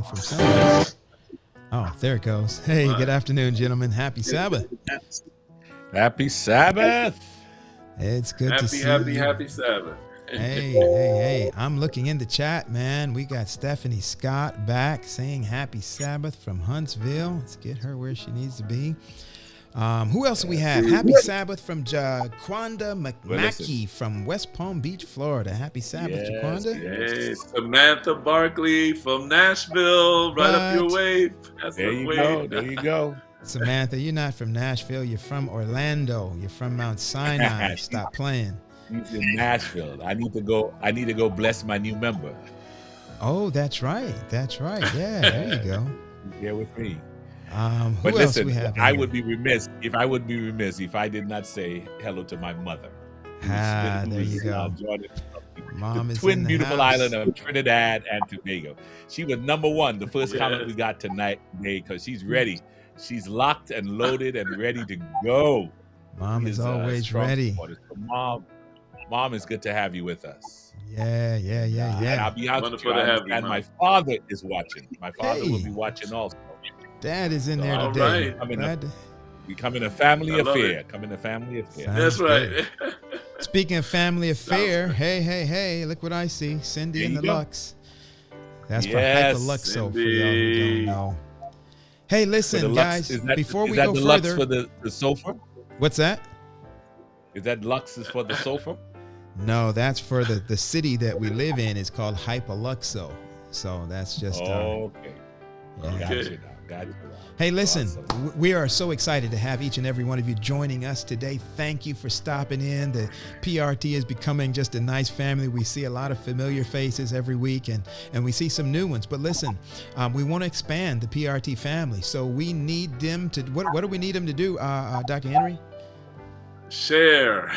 from somebody. Oh, there it goes. Hey, good afternoon, gentlemen. Happy Sabbath. Happy Sabbath. It's good to see you. Happy Sabbath. Hey. I'm looking in the chat, man. We got Stephanie Scott back saying happy Sabbath from Huntsville. Let's get her where she needs to be. Who else do we have? Happy Sabbath from Jaquanda McMackey from West Palm Beach, Florida. Happy Sabbath, Jaquanda. Hey, Samantha Barkley from Nashville. Right up your way. There you go. Samantha, you're not from Nashville. You're from Orlando. You're from Mount Sinai. Stop playing. He's in Nashville. I need to go bless my new member. Oh, that's right. Yeah, there you go. He's here with me. But listen, we have I would be remiss if I did not say hello to my mother. There you go. Mom is twin in the beautiful house. island of Trinidad and Tobago. She was number one, the first comment we got today, because she's ready. She's locked and loaded and ready to go. Mom is always ready. So Mom, it's good to have you with us. Yeah. And I'll be honest with you, and my father is watching. My father will be watching also. Dad is in there today. Right. Becoming a family affair. That's right. Speaking of family affair, hey, look what I see. Cindy and the Lux. That's for Hyperluxo for y'all who don't know. Hey, listen, guys, before we go further. Is that the Lux for the sofa? What's that? Is that Lux is for the sofa? No, that's for the city that we live in. It's called Hyperluxo. So that's just... okay. Yeah. Got you. Hey, listen, Awesome. We are so excited to have each and every one of you joining us today. Thank you for stopping in. The PRT is becoming just a nice family. We see a lot of familiar faces every week, and we see some new ones. But listen, we want to expand the PRT family. So we need them to, what do we need them to do, Dr. Henry? Share.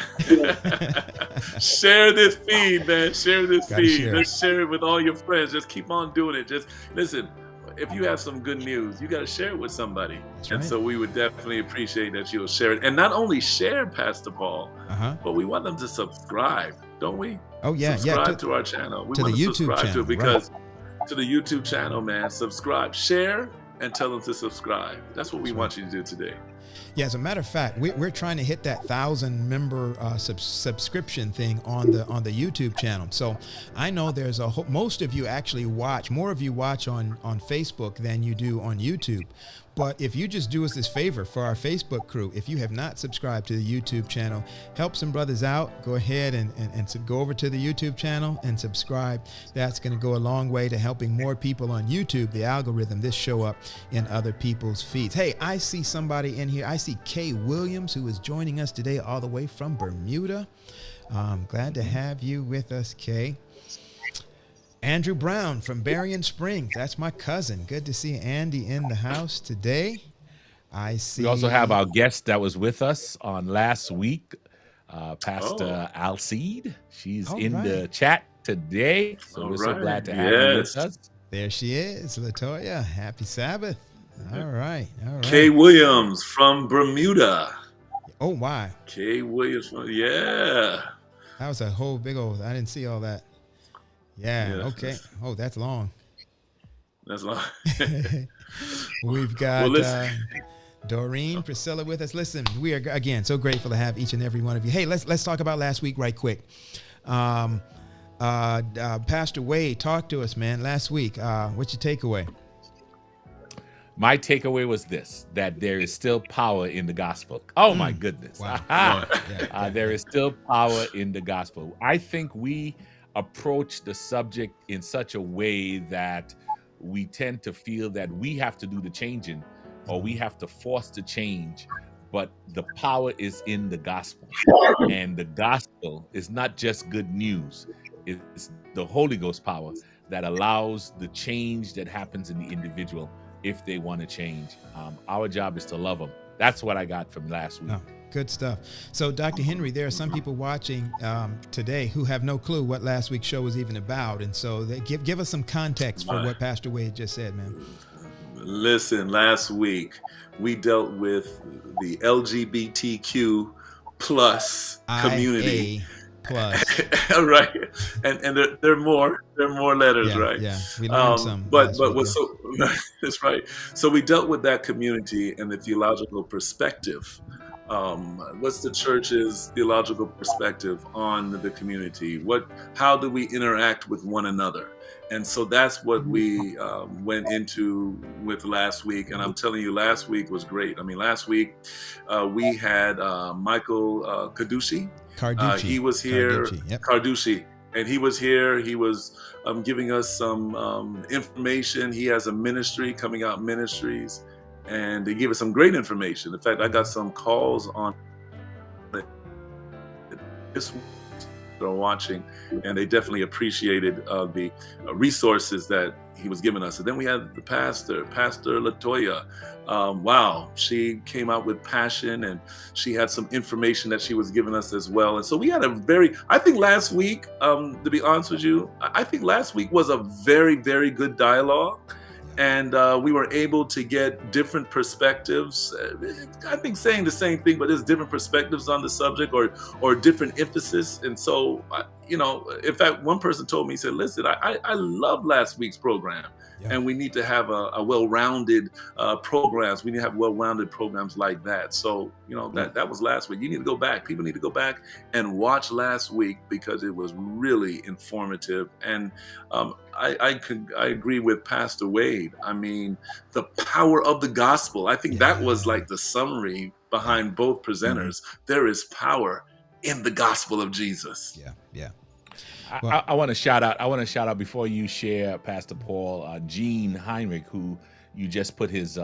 Share this feed, man. Share this feed. Just share it with all your friends. Just keep on doing it. Just listen. If you have some good news, you got to share it with somebody. That's and right. so we would definitely appreciate that you'll share it. And not only share, Pastor Paul, but we want them to subscribe, don't we? Oh, yeah. Subscribe to our channel. We to want the to YouTube subscribe channel, to it because to the YouTube channel, man, subscribe, share, and tell them to subscribe. That's what we want you to do today. Yeah, as a matter of fact, we're trying to hit that 1,000 member subscription thing on the YouTube channel. So I know there's most of you actually watch, more of you watch on Facebook than you do on YouTube. But if you just do us this favor for our Facebook crew, if you have not subscribed to the YouTube channel, help some brothers out. Go ahead and go over to the YouTube channel and subscribe. That's going to go a long way to helping more people on YouTube, the algorithm, this show up in other people's feeds. Hey, I see somebody in here. I see Kay Williams, who is joining us today all the way from Bermuda. Glad to have you with us, Kay. Andrew Brown from Berrien Springs. That's my cousin. Good to see Andy in the house today. I see. We also have our guest that was with us on last week, Pastor Alcide. She's in the chat today. So we're so glad to have her with us. There she is, Latoya. Happy Sabbath. All right. Kay Williams from Bermuda. Oh, why? Kay Williams. Yeah. That was a whole big old, I didn't see all that. Yeah, okay. Oh, that's long. That's long. We've got Doreen, Priscilla with us. Listen, we are, again, so grateful to have each and every one of you. Hey, let's talk about last week right quick. Pastor Wade, talk to us, man. Last week, what's your takeaway? My takeaway was this, that there is still power in the gospel. Oh, my goodness. Wow. There is still power in the gospel. I think we approach the subject in such a way that we tend to feel that we have to do the changing or we have to force the change, but the power is in the gospel. And the gospel is not just good news. It's the Holy Ghost power that allows the change that happens in the individual if they want to change. Our job is to love them. That's what I got from last week. Oh, good stuff. So, Dr. Henry, there are some people watching today who have no clue what last week's show was even about. And so they give us some context for what Pastor Wade just said, man. Listen, last week we dealt with the LGBTQ plus community. plus. Right, and there are more letters, Yeah, right? yeah. We learned some But last week, what's so that's right. So we dealt with that community and the theological perspective. What's the church's theological perspective on the community? How do we interact with one another? And so that's what we went into with last week. And I'm telling you, last week was great. I mean, last week we had Michael Carducci. He was here. Carducci. And he was here. He was giving us some information. He has a ministry, Coming Out Ministries. And they gave us some great information. In fact, I got some calls on this are watching, and they definitely appreciated the resources that he was giving us. And then we had the Pastor Latoya. Wow, she came out with passion, and she had some information that she was giving us as well. And so we had I think last week, to be honest with you, I think last week was a very, very good dialogue. And we were able to get different perspectives. I think saying the same thing, but there's different perspectives on the subject or different emphasis. And so, in fact, one person told me, he said, listen, I love last week's program. Yeah. And we need to have a well-rounded programs. We need to have well-rounded programs like that. So, that was last week. You need to go back. People need to go back and watch last week because it was really informative. And I agree with Pastor Wade. I mean, the power of the gospel. I think that was like the summary behind both presenters. Mm-hmm. There is power in the gospel of Jesus. Yeah, yeah. Well, I want to shout out before you share, Pastor Paul, Gene Heinrich, who you just put his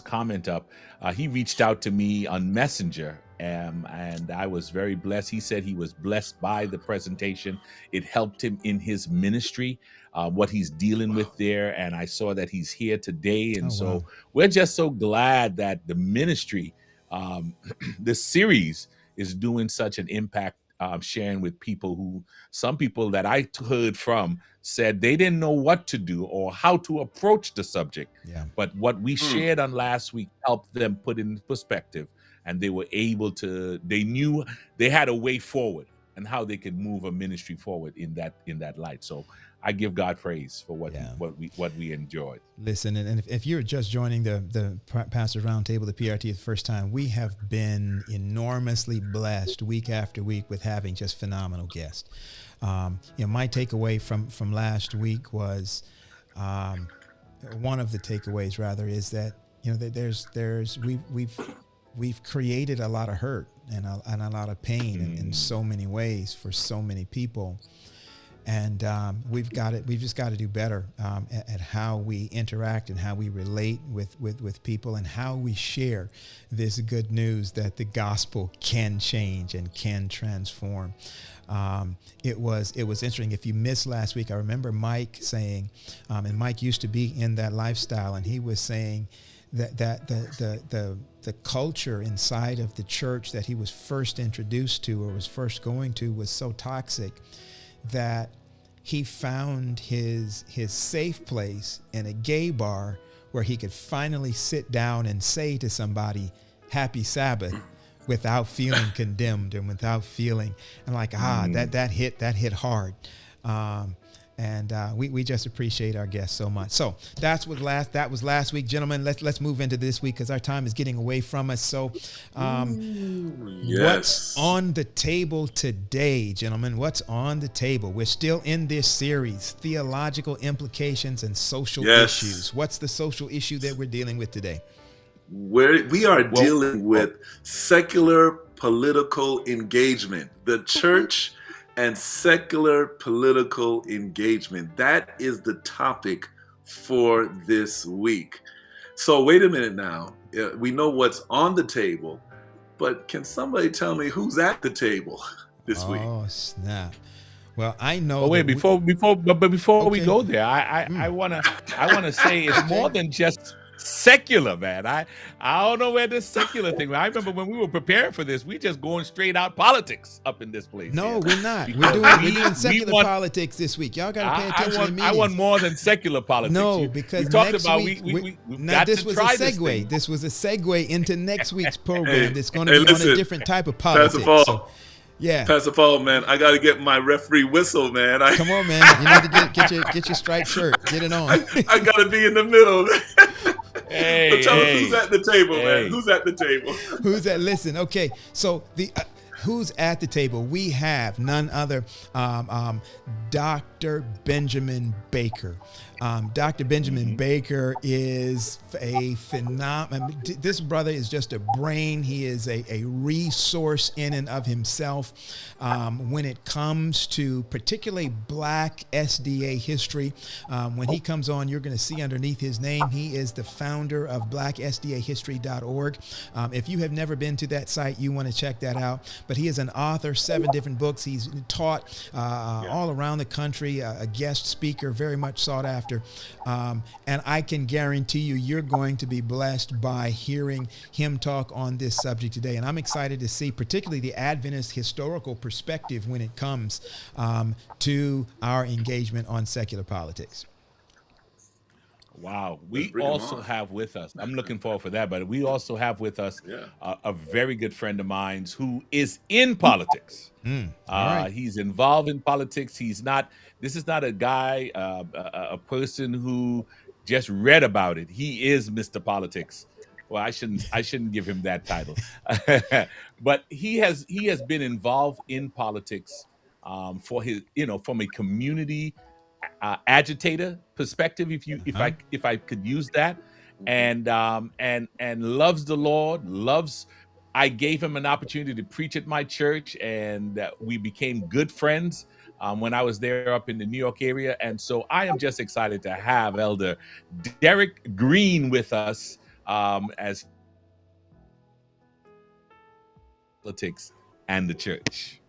comment up. He reached out to me on Messenger, and I was very blessed. He said he was blessed by the presentation. It helped him in his ministry, what he's dealing with there. And I saw that he's here today. And we're just so glad that the ministry, this series is doing such an impact, sharing with people some people that I heard from said they didn't know what to do or how to approach the subject. Yeah. But what we shared on last week helped them put in perspective, and they were able to, they knew they had a way forward and how they could move a ministry forward in that light. So I give God praise for what we enjoyed. Listen, and if you're just joining the Pastor's Roundtable, the PRT, the first time, we have been enormously blessed week after week with having just phenomenal guests. My takeaway from last week was, one of the takeaways rather, is that we've created a lot of hurt and a lot of pain in so many ways for so many people. And we've just got to do better at how we interact and how we relate with people and how we share this good news that the gospel can change and can transform. It was interesting. If you missed last week, I remember Mike saying, and Mike used to be in that lifestyle, and he was saying that the culture inside of the church that he was first introduced to or was first going to was so toxic that he found his safe place in a gay bar where he could finally sit down and say to somebody, "Happy Sabbath," without feeling condemned and without feeling that hit hard. And we just appreciate our guests so much. So that was last week, gentlemen. Let's move into this week because our time is getting away from us. So what's on the table today, gentlemen? What's on the table? We're still in this series, Theological Implications and Social Issues. What's the social issue that we're dealing with today? We are dealing with secular political engagement. The church and secular political engagement. That is the topic for this week. So wait a minute now. We know what's on the table, but can somebody tell me who's at the table this week? Oh, snap. Well, I know. Oh, wait, before we go there, I wanna say it's more than just secular, man. I don't know where this secular thing. I remember when we were preparing for this, we just going straight out politics up in this place. No, we're not. We're doing secular politics this week. Y'all got to pay attention to me. I want more than secular politics. No, because we talked next about week, this was a segue. This was a segue into next week's program. That's going to be on a different type of politics. Yeah. Pastor Paul, man, I got to get my referee whistle, man. Come on, man. You need to get your striped shirt. Get it on. I got to be in the middle. But Hey, tell us who's hey, at the table, man. hey. Who's at the table? Who's that? Listen, okay. So the who's at the table? We have none other, Dr. Benjamin Baker. Dr. Benjamin Baker is a phenomenal. This brother is just a brain. He is a resource in and of himself. When it comes to particularly Black SDA history, when he comes on, you're going to see underneath his name, he is the founder of blacksdahistory.org. If you have never been to that site, you want to check that out. But he is an author, 7 different books. He's taught all around the country, a guest speaker, very much sought after. And I can guarantee you, you're going to be blessed by hearing him talk on this subject today. And I'm excited to see particularly the Adventist historical perspective when it comes to our engagement on secular politics. Wow. We also have with us, I'm looking forward for that, but we also have with us a very good friend of mine who is in politics. Right. He's involved in politics. This is not a guy, a person who just read about it. He is Mr. Politics. Well, I shouldn't give him that title. But he has been involved in politics for his, from a community agitator perspective, if I could use that, and loves the Lord, I gave him an opportunity to preach at my church, and we became good friends when I was there up in the New York area. And so I am just excited to have Elder Derrik Green with us as politics and the church.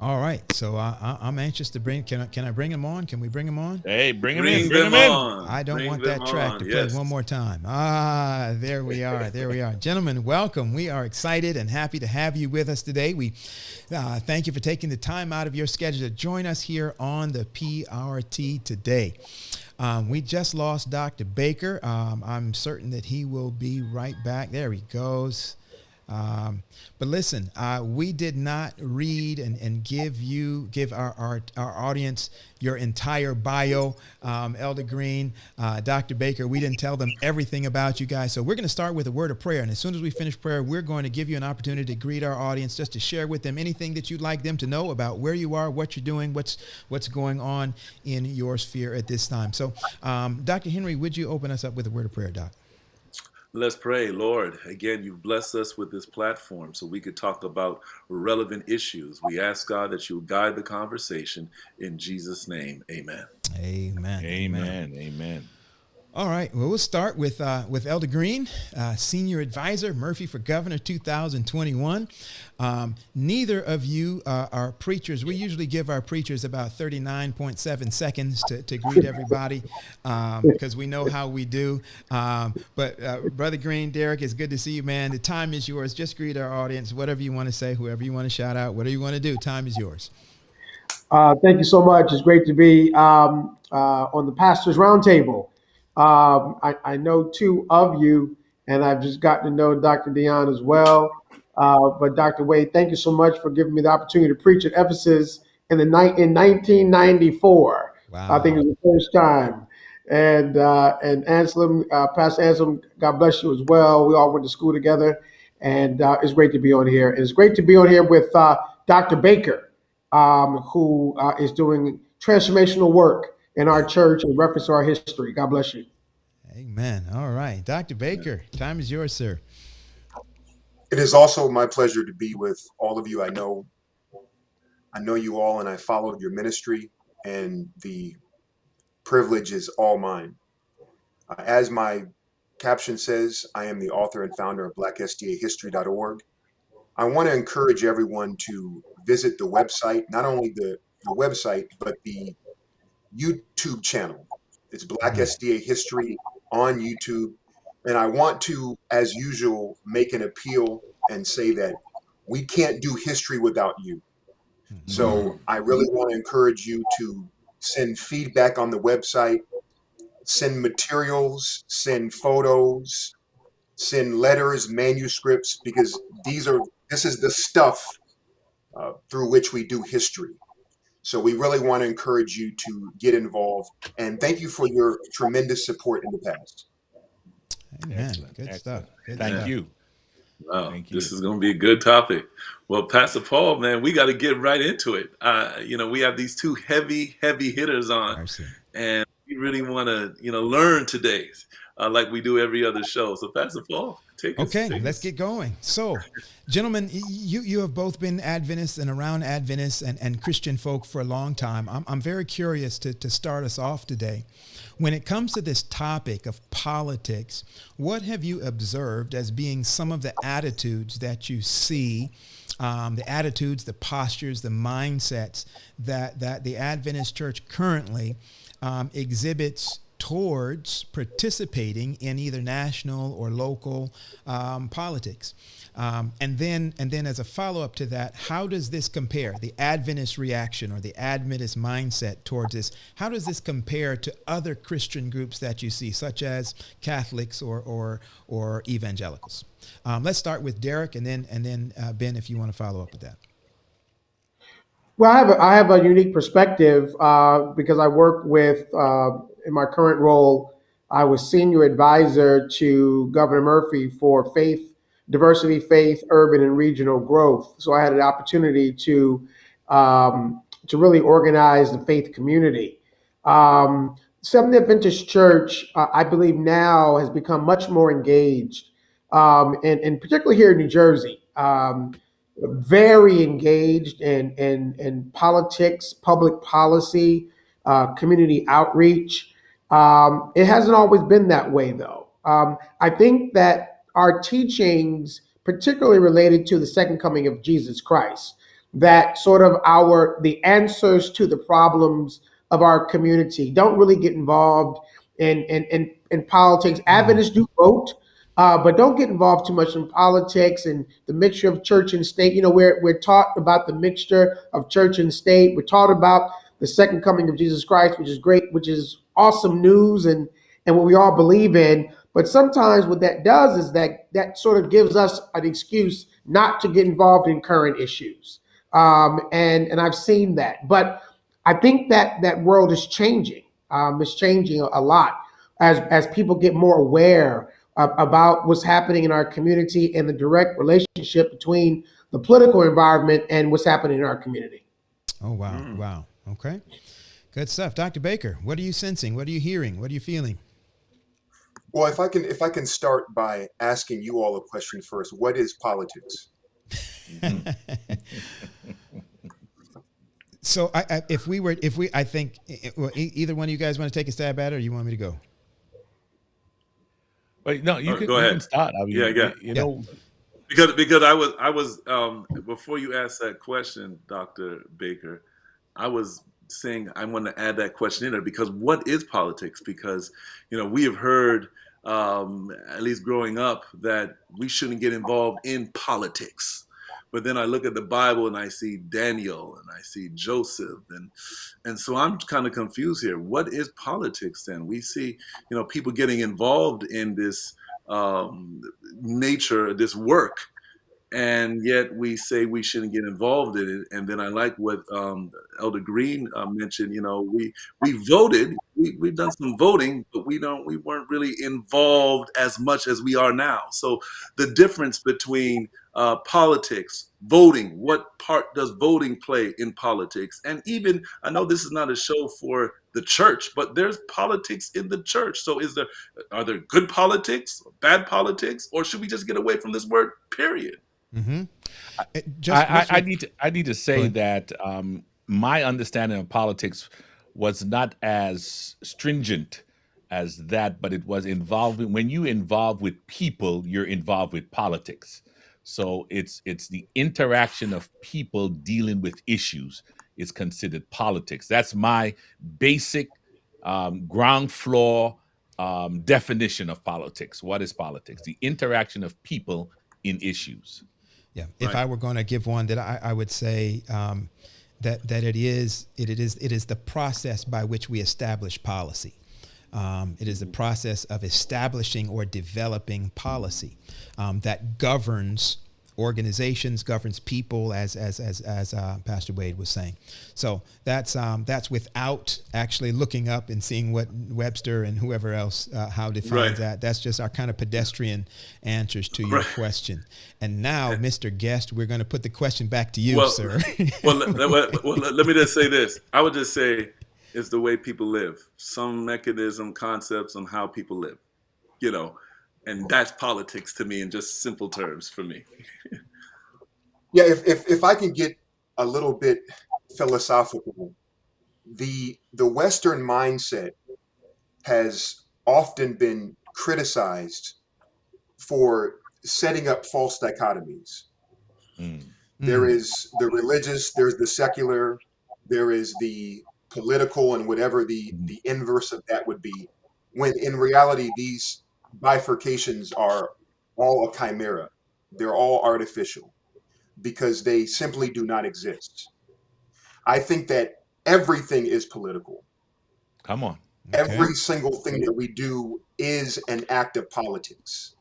All right, so I'm anxious to bring. Can I bring him on? Can we bring him on? Hey, bring him in. I don't want that track to play one more time. There we are. There we are, gentlemen. Welcome. We are excited and happy to have you with us today. We thank you for taking the time out of your schedule to join us here on the PRT today. We just lost Dr. Baker. I'm certain that he will be right back. There he goes. But listen, we did not read and give our audience your entire bio. Elder Green, Dr. Baker, we didn't tell them everything about you guys. So we're going to start with a word of prayer. And as soon as we finish prayer, we're going to give you an opportunity to greet our audience, just to share with them anything that you'd like them to know about where you are, what you're doing, what's going on in your sphere at this time. So, Dr. Henry, would you open us up with a word of prayer, Doc? Let's pray. Lord, again, you've blessed us with this platform so we could talk about relevant issues. We ask, God, that you guide the conversation in Jesus' name. Amen. Amen. Amen. Amen. All right. Well, we'll start with Elder Green, Senior Advisor, Murphy for Governor 2021. Neither of you are preachers. We usually give our preachers about 39.7 seconds to greet everybody because we know how we do. But Brother Green, Derrik, it's good to see you, man. The time is yours. Just greet our audience, whatever you want to say, whoever you want to shout out, whatever you want to do. Time is yours. Thank you so much. It's great to be on the Pastor's Roundtable. I know 2 of you, and I've just gotten to know Dr. Dion as well. But Dr. Wade, thank you so much for giving me the opportunity to preach at Ephesus in 1994. Wow. I think it was the first time. And Anselm, Pastor Anselm, God bless you as well. We all went to school together, and it's great to be on here. And it's great to be on here with Dr. Baker, who is doing transformational work in our church in reference to our history. God bless you. Amen. All right. Dr. Baker, time is yours, sir. It is also my pleasure to be with all of you. I know you all, and I followed your ministry, and the privilege is all mine. As my caption says, I am the author and founder of blacksdahistory.org. I want to encourage everyone to visit the website, not only the website, but the YouTube channel. It's Black SDA History on YouTube. And I want to, as usual, make an appeal and say that we can't do history without you. So I really want to encourage you to send feedback on the website, send materials, send photos, send letters, manuscripts, because this is the stuff through which we do history. So we really want to encourage you to get involved. And thank you for your tremendous support in the past. Amen. Excellent. Good Excellent. stuff. Good Thank stuff. you. Wow, Thank this you. is going to be a good topic. Well, Pastor Paul, man, we got to get right into it. We have these two heavy hitters on, Mercy. and we really want to, learn today, like we do every other show. So, Pastor Paul, take us. Okay, let's get going. So, gentlemen, you have both been Adventists and around Adventists and Christian folk for a long time. I'm very curious to start us off today. When it comes to this topic of politics, what have you observed as being some of the attitudes that you see, the attitudes, the postures, the mindsets that the Adventist church currently exhibits towards participating in either national or local politics? And then as a follow-up to that, how does this compare, the Adventist reaction or the Adventist mindset towards this, how does this compare to other Christian groups that you see, such as Catholics or evangelicals? Let's start with Derrik, and then Ben, if you want to follow up with that. Well, I have a unique perspective because I work with, in my current role, I was senior advisor to Governor Murphy for diversity, faith, urban, and regional growth. So I had an opportunity to really organize the faith community. Seventh Adventist Church, I believe now has become much more engaged, and particularly here in New Jersey. Very engaged in politics, public policy, community outreach. It hasn't always been that way, though. I think that our teachings, particularly related to the second coming of Jesus Christ, that sort of the answers to the problems of our community don't really get involved in politics. Adventists do vote. But don't get involved too much in politics and the mixture of church and state. We're taught about the mixture of church and state. We're taught about the second coming of Jesus Christ, which is great, which is awesome news and what we all believe in. But sometimes what that does is that sort of gives us an excuse not to get involved in current issues. And I've seen that. But I think that world is changing. It's changing a lot as people get more aware about what's happening in our community and the direct relationship between the political environment and what's happening in our community. Oh, wow. Wow. Okay. Good stuff. Dr. Baker, what are you sensing? What are you hearing? What are you feeling? Well, if I can start by asking you all a question first, what is politics? So I think either one of you guys want to take a stab at it, or you want me to go? Wait, no, you Go ahead. can start. I mean, Because I was before you asked that question, Dr. Baker, I was saying I want to add that question in there because what is politics? Because we have heard at least growing up that we shouldn't get involved in politics. But then I look at the Bible and I see Daniel and I see Joseph and so I'm kind of confused here. What is politics then? We see people getting involved in this nature, this work, and yet we say we shouldn't get involved in it. And then I like what Elder Green mentioned. We voted, we've done some voting, but we weren't really involved as much as we are now. So the difference between politics, voting, what part does voting play in politics? And even, I know this is not a show for the church, but there's politics in the church. So are there good politics, bad politics, or should we just get away from this word, period? Mm-hmm. I need to say that my understanding of politics was not as stringent as that, but it was involving, when you involve with people, you're involved with politics. So it's the interaction of people dealing with issues is considered politics. That's my basic ground floor definition of politics. What is politics? The interaction of people in issues. Yeah. If I were going to give one, that I would say that it is the process by which we establish policy. It is the process of establishing or developing policy that governs organizations, governs people, as Pastor Wade was saying. So that's without actually looking up and seeing what Webster and whoever else how defines that. That's just our kind of pedestrian answers to your question. And now, Mr. Guest, we're going to put the question back to you, sir. Let me just say this. I would just say it's the way people live. Some mechanism, concepts on how people live, and that's politics to me in just simple terms for me. Yeah, if I can get a little bit philosophical, the Western mindset has often been criticized for setting up false dichotomies. There is the religious, there's the secular, there is the political, and whatever the inverse of that would be, when in reality these bifurcations are all a chimera. They're all artificial because they simply do not exist. I think that everything is political. Come on. Every single thing that we do is an act of politics.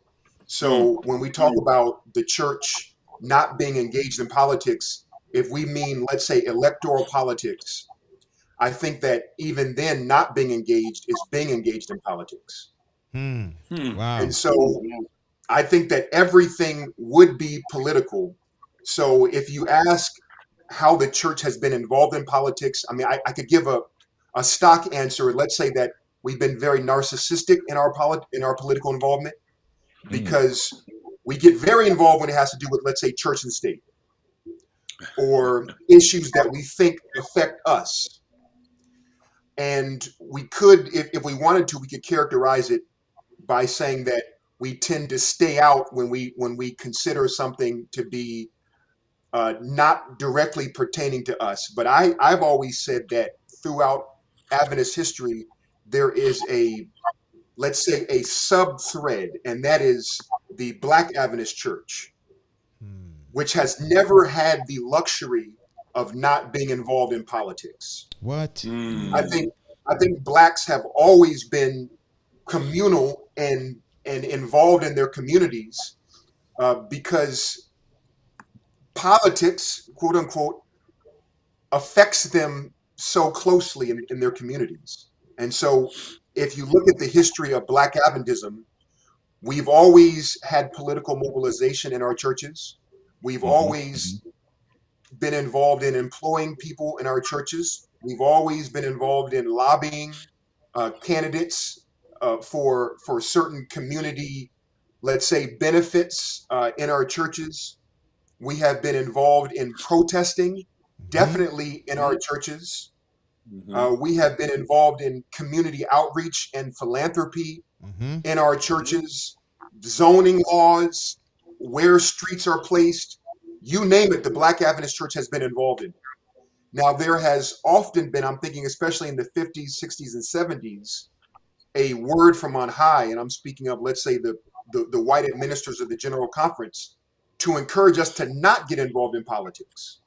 So when we talk about the church not being engaged in politics, if we mean, let's say, electoral politics, I think that even then not being engaged is being engaged in politics. Wow. And so I think that everything would be political. So if you ask how the church has been involved in politics, I mean, I could give a stock answer. Let's say that we've been very narcissistic in our political involvement, because we get very involved when it has to do with, let's say, church and state, or issues that we think affect us. And we could, if we wanted to, we could characterize it by saying that we tend to stay out when we consider something to be not directly pertaining to us. But I've always said that throughout Adventist history, there is let's say, a sub-thread, and that is the Black Adventist Church, which has never had the luxury of not being involved in politics. What? I think Blacks have always been communal and involved in their communities because politics, quote unquote, affects them so closely in their communities. And so if you look at the history of Black Adventism, we've always had political mobilization in our churches. We've always been involved in employing people in our churches. We've always been involved in lobbying candidates for certain community, let's say, benefits in our churches. We have been involved in protesting, definitely in our churches. We have been involved in community outreach and philanthropy in our churches, zoning laws, where streets are placed, you name it, the Black Adventist Church has been involved in. Now, there has often been, I'm thinking especially in the 50s, 60s, and 70s, a word from on high, and I'm speaking of, let's say, the white administrators of the General Conference, to encourage us to not get involved in politics.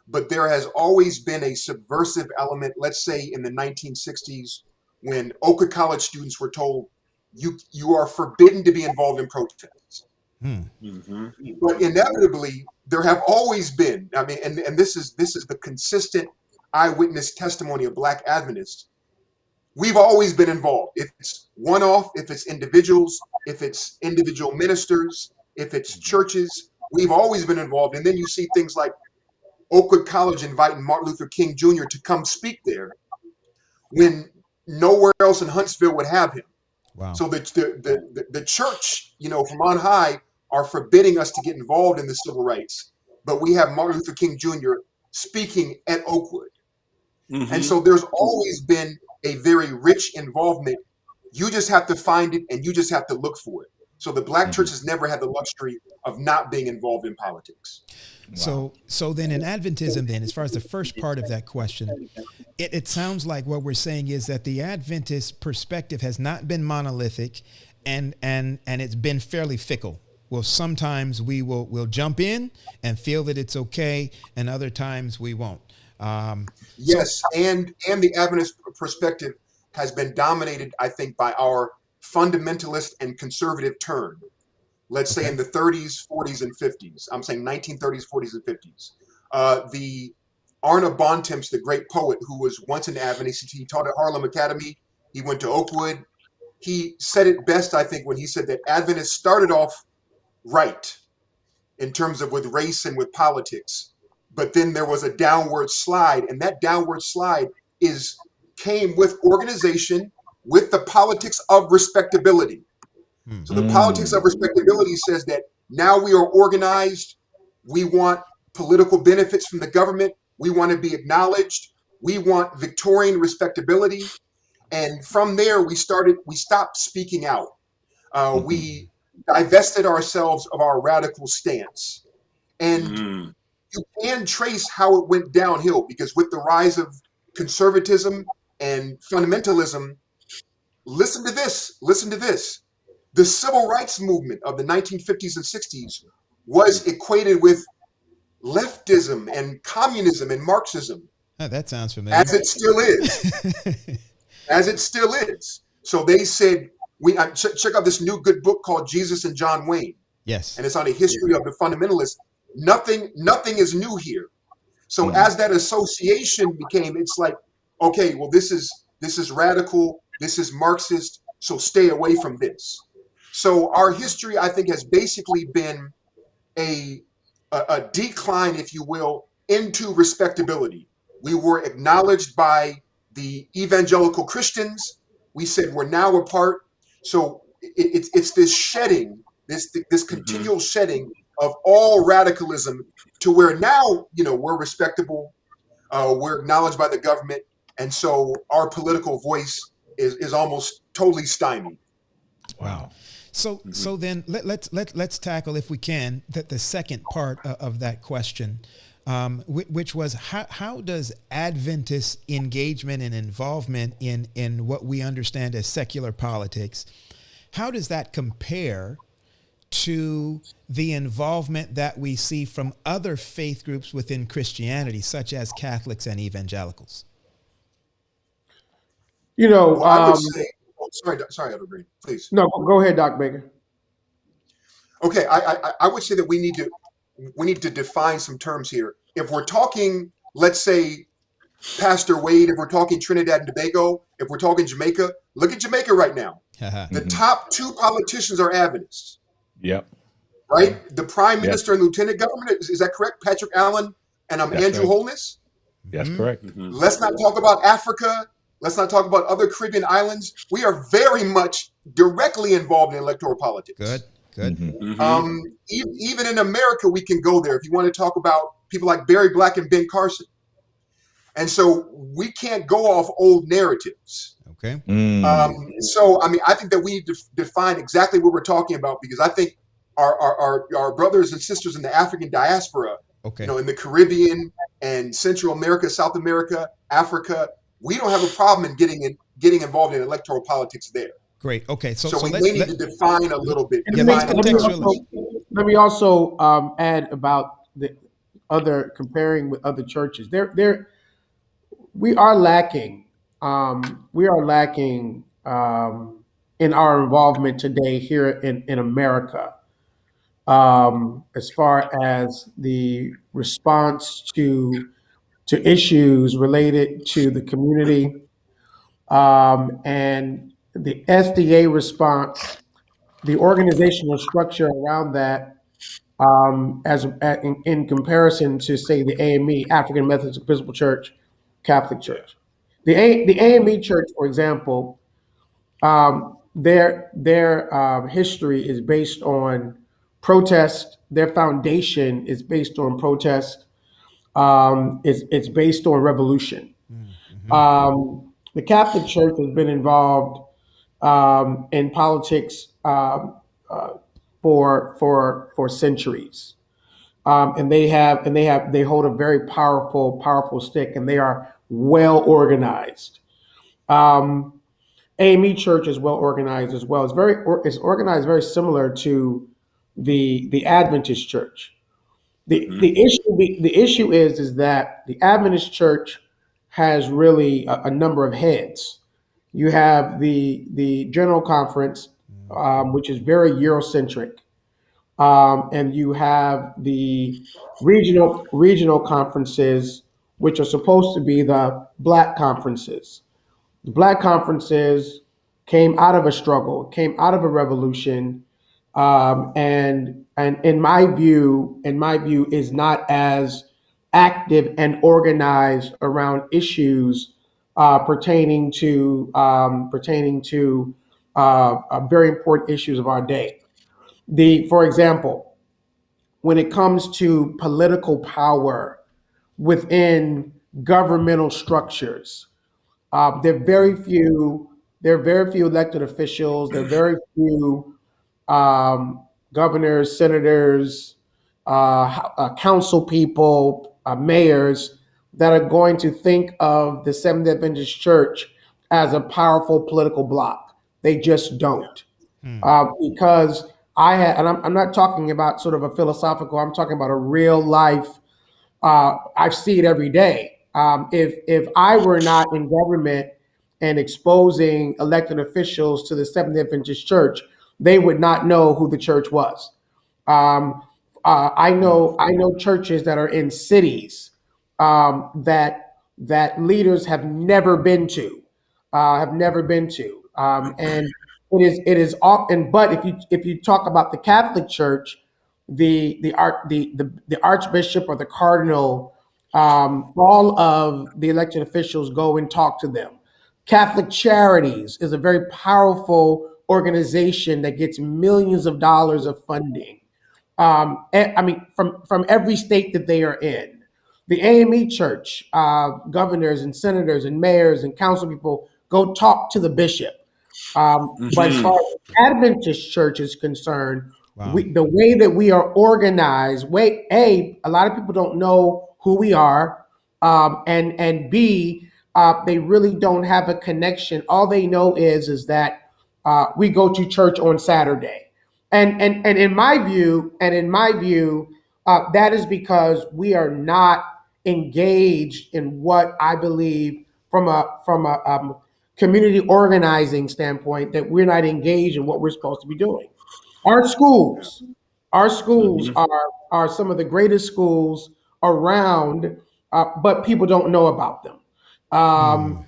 But there has always been a subversive element, let's say in the 1960s, when Oakwood College students were told, you are forbidden to be involved in protests. But inevitably, there have always been, I mean, and this is the consistent eyewitness testimony of Black Adventists. We've always been involved. If it's one-off, if it's individuals, if it's individual ministers, if it's churches, we've always been involved. And then you see things like Oakwood College inviting Martin Luther King Jr. to come speak there when nowhere else in Huntsville would have him. Wow. So the church, from on high, are forbidding us to get involved in the civil rights, but we have Martin Luther King Jr. speaking at Oakwood. And so there's always been a very rich involvement. You just have to find it, and you just have to look for it. So the Black church has never had the luxury of not being involved in politics. Wow. So then in Adventism, then, as far as the first part of that question, it sounds like what we're saying is that the Adventist perspective has not been monolithic, and it's been fairly fickle. Well, sometimes we'll jump in and feel that it's okay, and other times we won't. Yes, and the Adventist perspective has been dominated, I think, by our fundamentalist and conservative turn. let's say Okay. in the 30s, 40s, and 50s. I'm saying 1930s, 40s, and 50s. The Arna Bontemps, the great poet who was once an Adventist, he taught at Harlem Academy. He went to Oakwood. He said it best, I think, when he said that Adventists started off right in terms of with race and with politics, but then there was a downward slide, and that downward slide came with organization, with the politics of respectability. So the politics of respectability says that now we are organized. We want political benefits from the government. We want to be acknowledged. We want Victorian respectability. And from there, we stopped speaking out. We divested ourselves of our radical stance. And you can trace how it went downhill, because with the rise of conservatism and fundamentalism, listen to this. The civil rights movement of the 1950s and 60s was equated with leftism and communism and Marxism, Oh, that sounds familiar. as it still is. As it still is. So they said, check out this new good book called Jesus and John Wayne, Yes. and it's on a history of the fundamentalists. Nothing is new here. So as that association became, it's like, okay, well, this is radical, this is Marxist, so stay away from this. So our history, I think, has basically been a decline, if you will, into respectability. We were acknowledged by the evangelical Christians. We said we're now a part. So it's this shedding, this continual shedding of all radicalism, to where now, we're respectable, we're acknowledged by the government, and so our political voice is almost totally stymied. Wow. So then let's tackle, if we can, the second part of that question, which was how does Adventist engagement and involvement in what we understand as secular politics, how does that compare to the involvement that we see from other faith groups within Christianity, such as Catholics and evangelicals? Well, I would say, sorry, Elder Green, please. No, go ahead, Doc Baker. Okay, I would say that we need to define some terms here. If we're talking, let's say, Pastor Wade, if we're talking Trinidad and Tobago, if we're talking Jamaica, look at Jamaica right now. The top two politicians are Adventists. Yep. Right? The Prime Minister and Lieutenant Governor, is that correct? Patrick Allen and Andrew right. Holness? That's correct. Let's not talk about Africa. Let's not talk about other Caribbean islands. We are very much directly involved in electoral politics. Good. Even in America, we can go there if you want to talk about people like Barry Black and Ben Carson. And so we can't go off old narratives. Okay. So, I think that we need to define exactly what we're talking about, because I think our brothers and sisters in the African diaspora, in the Caribbean and Central America, South America, Africa, we don't have a problem in getting involved in electoral politics there. Great. Okay. So we may need to define a little bit. Let me also add about the other, comparing with other churches. We are lacking. In our involvement today here in America, as far as the response to issues related to the community, and the SDA response, the organizational structure around that, in comparison to, say, the AME, African Methodist Episcopal Church, Catholic Church. The AME Church, for example, their history is based on protest. Their foundation is based on protest. It's based on revolution. The Catholic Church has been involved in politics for centuries, and they hold a very powerful stick, and they are well organized. AME Church is well organized as well. It's organized very similar to the Adventist Church. The issue is that the Adventist Church has really a number of heads. You have the General Conference, which is very Eurocentric. and you have the regional conferences, which are supposed to be the black conferences. The black conferences came out of a struggle, came out of a revolution, and in my view, is not as active and organized around issues pertaining to very important issues of our day. For example, when it comes to political power within governmental structures, there are very few. There are very few elected officials. There are very few governors, senators, council people, mayors that are going to think of the Seventh Adventist Church as a powerful political bloc. They just don't, because and I'm not talking about sort of a philosophical. I'm talking about a real life. I see it every day. If I were not in government and exposing elected officials to the Seventh Adventist Church, they would not know who the church was. Um, I know churches that are in cities that leaders have never been to, and it is often. But if you talk about the Catholic Church, the archbishop or the cardinal, all of the elected officials go and talk to them. Catholic Charities is a very powerful organization that gets millions of dollars of funding. I mean, from every state that they are in. The AME Church, governors and senators and mayors and council people go talk to the bishop. But as far as the Adventist Church is concerned, Wow. the way that we are organized, a lot of people don't know who we are, and B, they really don't have a connection. All they know is that we go to church on Saturday. And in my view, that is because we are not engaged in what I believe from a community organizing standpoint, that we're not engaged in what we're supposed to be doing. Our schools, our schools Mhm. are some of the greatest schools around, but people don't know about them. Wow.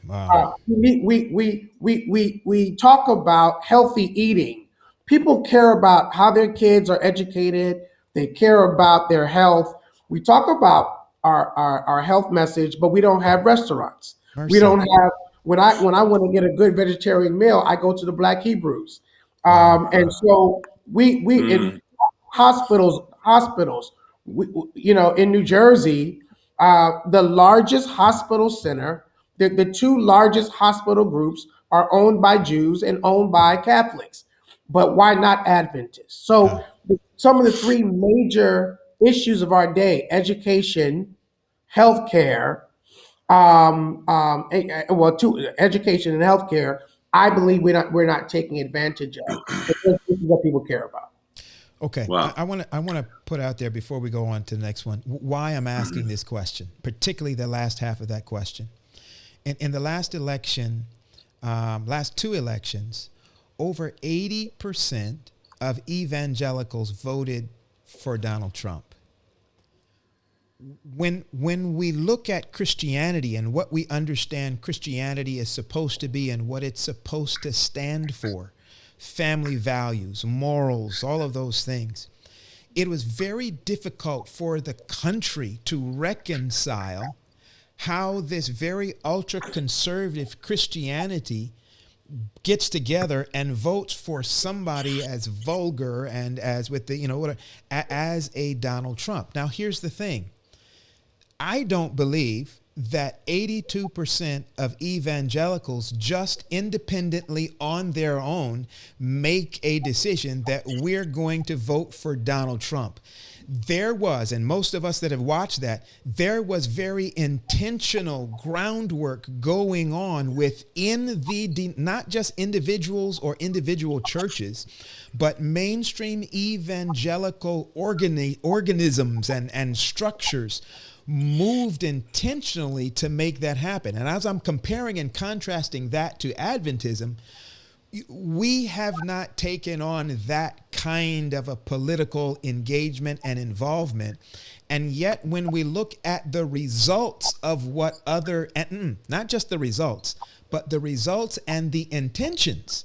We talk about healthy eating. People care about how their kids are educated. They care about their health. We talk about our health message, but we don't have restaurants. We Mercy. don't have when I want to get a good vegetarian meal, I go to the Black Hebrews. Wow. And so we in Mm. hospitals, in New Jersey, the largest hospital center, the two largest hospital groups are owned by Jews and owned by Catholics. But why not Adventists? Yeah. So some of the three major issues of our day: education, healthcare, two, education and healthcare. I believe we're not taking advantage of. This is what people care about. Okay, Wow. I want to put out there before we go on to the next one why I'm asking this question, particularly the last half of that question. In the last election, last two elections, over 80% of evangelicals voted for Donald Trump. When we look at Christianity and what we understand Christianity is supposed to be and what it's supposed to stand for, family values, morals, all of those things, it was very difficult for the country to reconcile how this very ultra-conservative Christianity gets together and votes for somebody as vulgar and as with the, as a Donald Trump. Now, here's the thing. I don't believe that 82% of evangelicals just independently on their own make a decision that we're going to vote for Donald Trump. There was, and most of us that have watched that, there was very intentional groundwork going on within not just individuals or individual churches, but mainstream evangelical organisms and structures moved intentionally to make that happen. And as I'm comparing and contrasting that to Adventism, we have not taken on that kind of a political engagement and involvement. And yet, when we look at the results of what other, not just the results, but the results and the intentions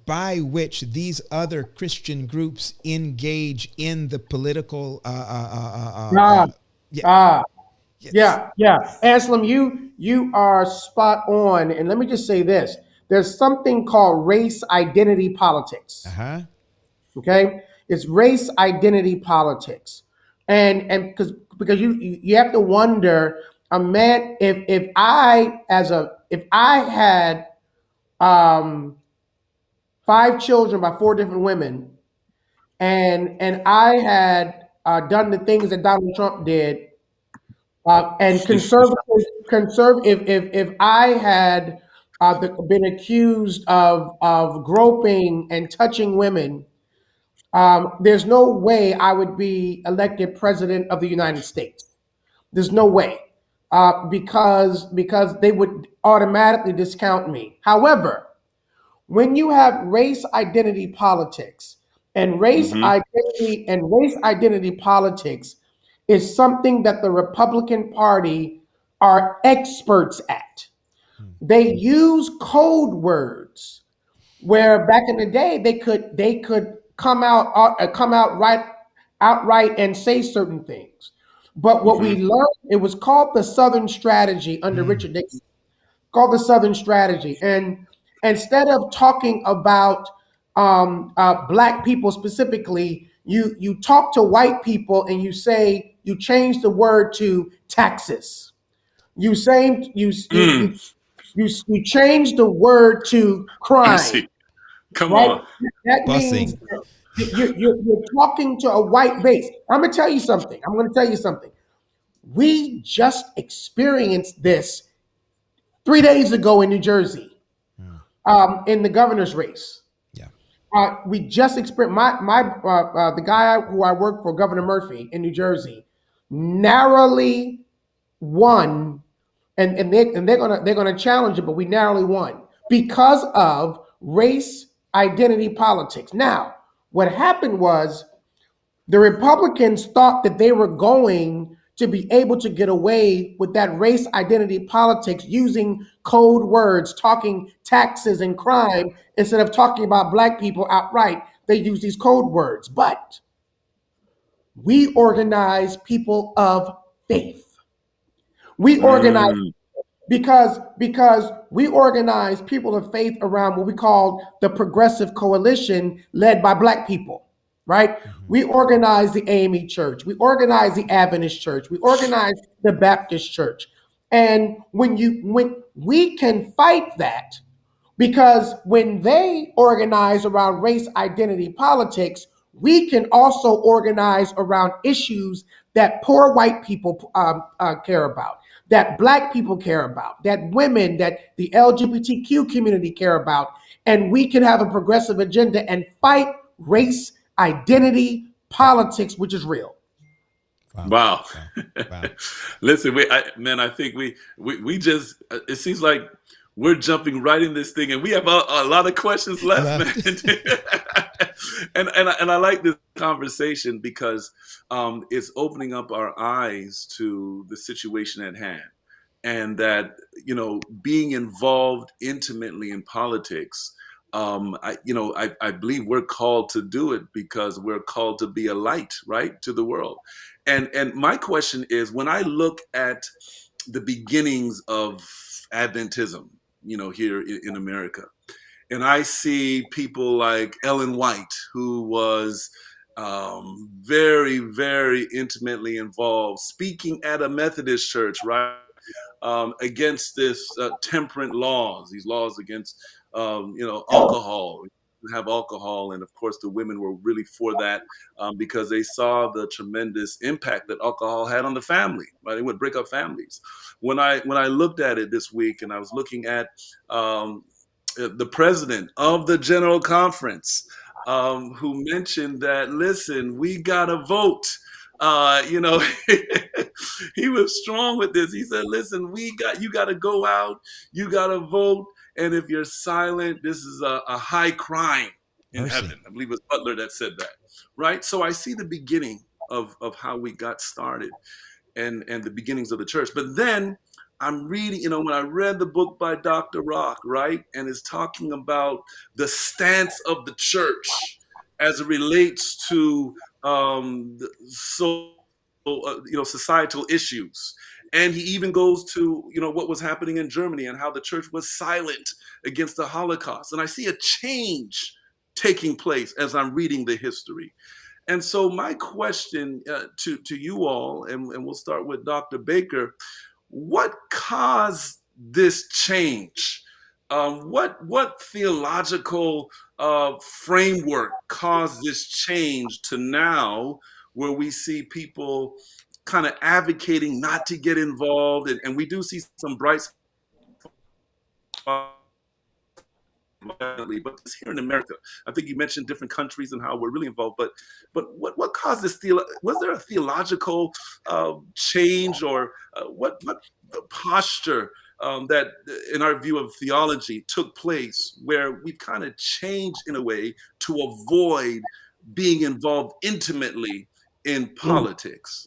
by which these other Christian groups engage in the political, Ah, yeah, ah, yes, yeah. Anselm, you are spot on. And let me just say this: there's something called race identity politics. uh-huh, Okay, it's race identity politics, and because you have to wonder, a man, if I had um 5 children by 4 different women, and I had done the things that Donald Trump did, and conservative, if I had been accused of groping and touching women, there's no way I would be elected president of the United States. There's no way, because they would automatically discount me. However, when you have race identity politics, and Hmm. race identity politics is something that the Republican Party are experts at. They use code words where back in the day they could come out outright and say certain things. But what we Hmm. learned, it was called the Southern Strategy under Richard Nixon, called the Southern Strategy. And instead of talking about black people specifically, you talk to white people and you change the word to taxes. You say Mm. you change the word to Let me crime, see. Come right? on. That means busing. that you're talking to a white base. I'm going to tell you something. We just experienced this 3 days ago in New Jersey, Mm, in the governor's race. yeah. We just experienced the guy who I work for, Governor Murphy in New Jersey, narrowly won, and they're gonna challenge it, but we narrowly won because of race identity politics. Now, what happened was the Republicans thought that they were going to be able to get away with that race identity politics using code words, talking taxes and crime instead of talking about black people outright. They use these code words, but we organize people of faith. We organize Mm. because we organize people of faith around what we call the Progressive Coalition, led by black people, right? Mhm. We organize the AME Church, we organize the Adventist Church, we organize the Baptist Church. And when we can fight that, because when they organize around race identity politics, we can also organize around issues that poor white people care about, that black people care about, that women, that the LGBTQ community care about. And we can have a progressive agenda and fight race identity politics, which is real. Wow. Wow. Wow. Wow. Listen, man, I think we just, it seems like we're jumping right in this thing, and we have a lot of questions left, man. Left. And I like this conversation because it's opening up our eyes to the situation at hand, and that, being involved intimately in politics. I believe we're called to do it because we're called to be a light, right, to the world. And my question is, when I look at the beginnings of Adventism, here in America, and I see people like Ellen White, who was very, very intimately involved, speaking at a Methodist church, right, against this temperate laws, these laws against, alcohol. Have alcohol, and of course the women were really for that, because they saw the tremendous impact that alcohol had on the family. Right, it would break up families. When I looked at it this week, and I was looking at the president of the General Conference, who mentioned that, listen, we gotta vote. He was strong with this. He said, listen, you got to go out, you got to vote. And if you're silent, this is a high crime. in Mercy. heaven. I believe it was Butler that said that, right? So I see the beginning of how we got started and the beginnings of the church. But then I'm reading, when I read the book by Dr. Rock, right, and it's talking about the stance of the church as it relates to societal issues. And he even goes to, what was happening in Germany and how the church was silent against the Holocaust. And I see a change taking place as I'm reading the history. And so my question to you all, and we'll start with Dr. Baker, what caused this change? What theological framework caused this change to now where we see people kind of advocating not to get involved, and we do see some bright spots, but it's here in America. I think you mentioned different countries and how we're really involved, but what caused this? Was there a theological change, or what posture that, in our view of theology, took place where we've kind of changed in a way to avoid being involved intimately in politics?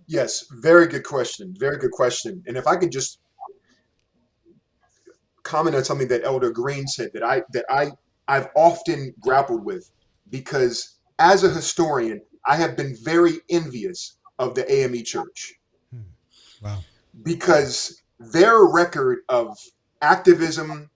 Yes, very good question. Very good question. And if I could just comment on something that Elder Green said I've often grappled with, because as a historian, I have been very envious of the AME Church. Wow. Because their record of activism,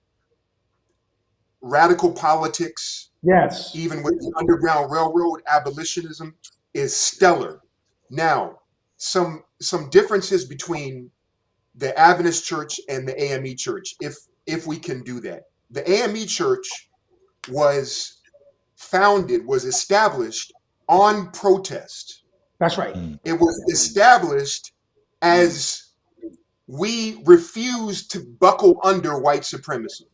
radical politics, Yes. even with the Underground Railroad, abolitionism, is stellar. Now, some differences between the Adventist Church and the AME Church, if we can do that. The AME Church was established on protest. That's right. It was established as we refuse to buckle under white supremacy.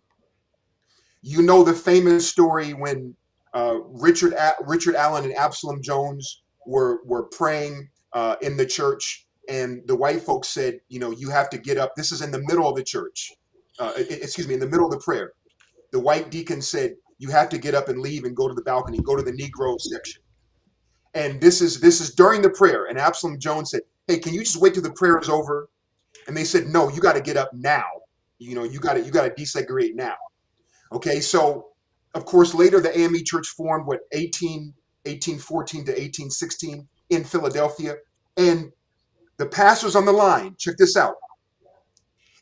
You know the famous story when Richard Allen and Absalom Jones were praying in the church, and the white folks said, you have to get up. This is in the middle of the church. In the middle of the prayer. The white deacon said, you have to get up and leave and go to the balcony, go to the Negro section. And this is during the prayer. And Absalom Jones said, hey, can you just wait till the prayer is over? And they said, no, you got to get up now. You got to desegregate now. Okay, so of course later the AME Church formed 1814 to 1816 in Philadelphia, and the pastors on the line, check this out.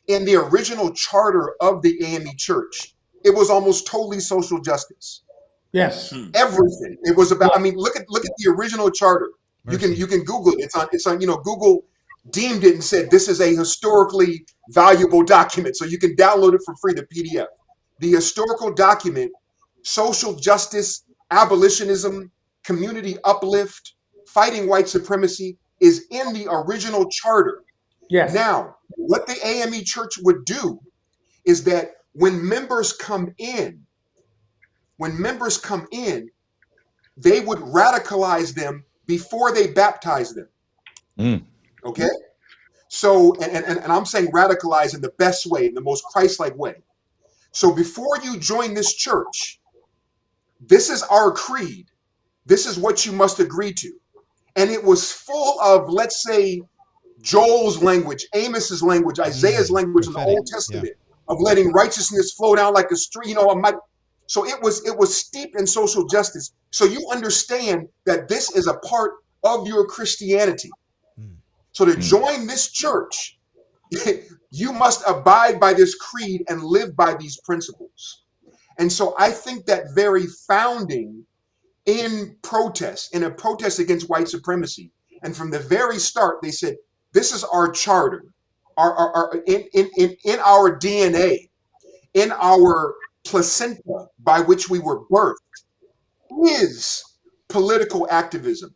In the original charter of the AME Church, it was almost totally social justice. Yes. Everything. It was about. I mean, look at the original charter. Mercy. You can Google it. It's on. Google deemed it and said this is a historically valuable document, so you can download it for free, the PDF. The historical document, social justice, abolitionism, community uplift, fighting white supremacy, is in the original charter. Yes. Now, what the AME Church would do is that when members come in, they would radicalize them before they baptize them. Okay? So, and I'm saying radicalize in the best way, in the most Christ-like way. So before you join this church, this is our creed. This is what you must agree to. And it was full of, let's say, Joel's language, Amos's language, Isaiah's language in the Old Testament, of letting righteousness flow down like a stream. So it was steeped in social justice. So you understand that this is a part of your Christianity. So to join this church, you must abide by this creed and live by these principles. And so I think that very founding in a protest against white supremacy, and from the very start, they said, this is our charter, in our DNA, in our placenta by which we were birthed, is political activism.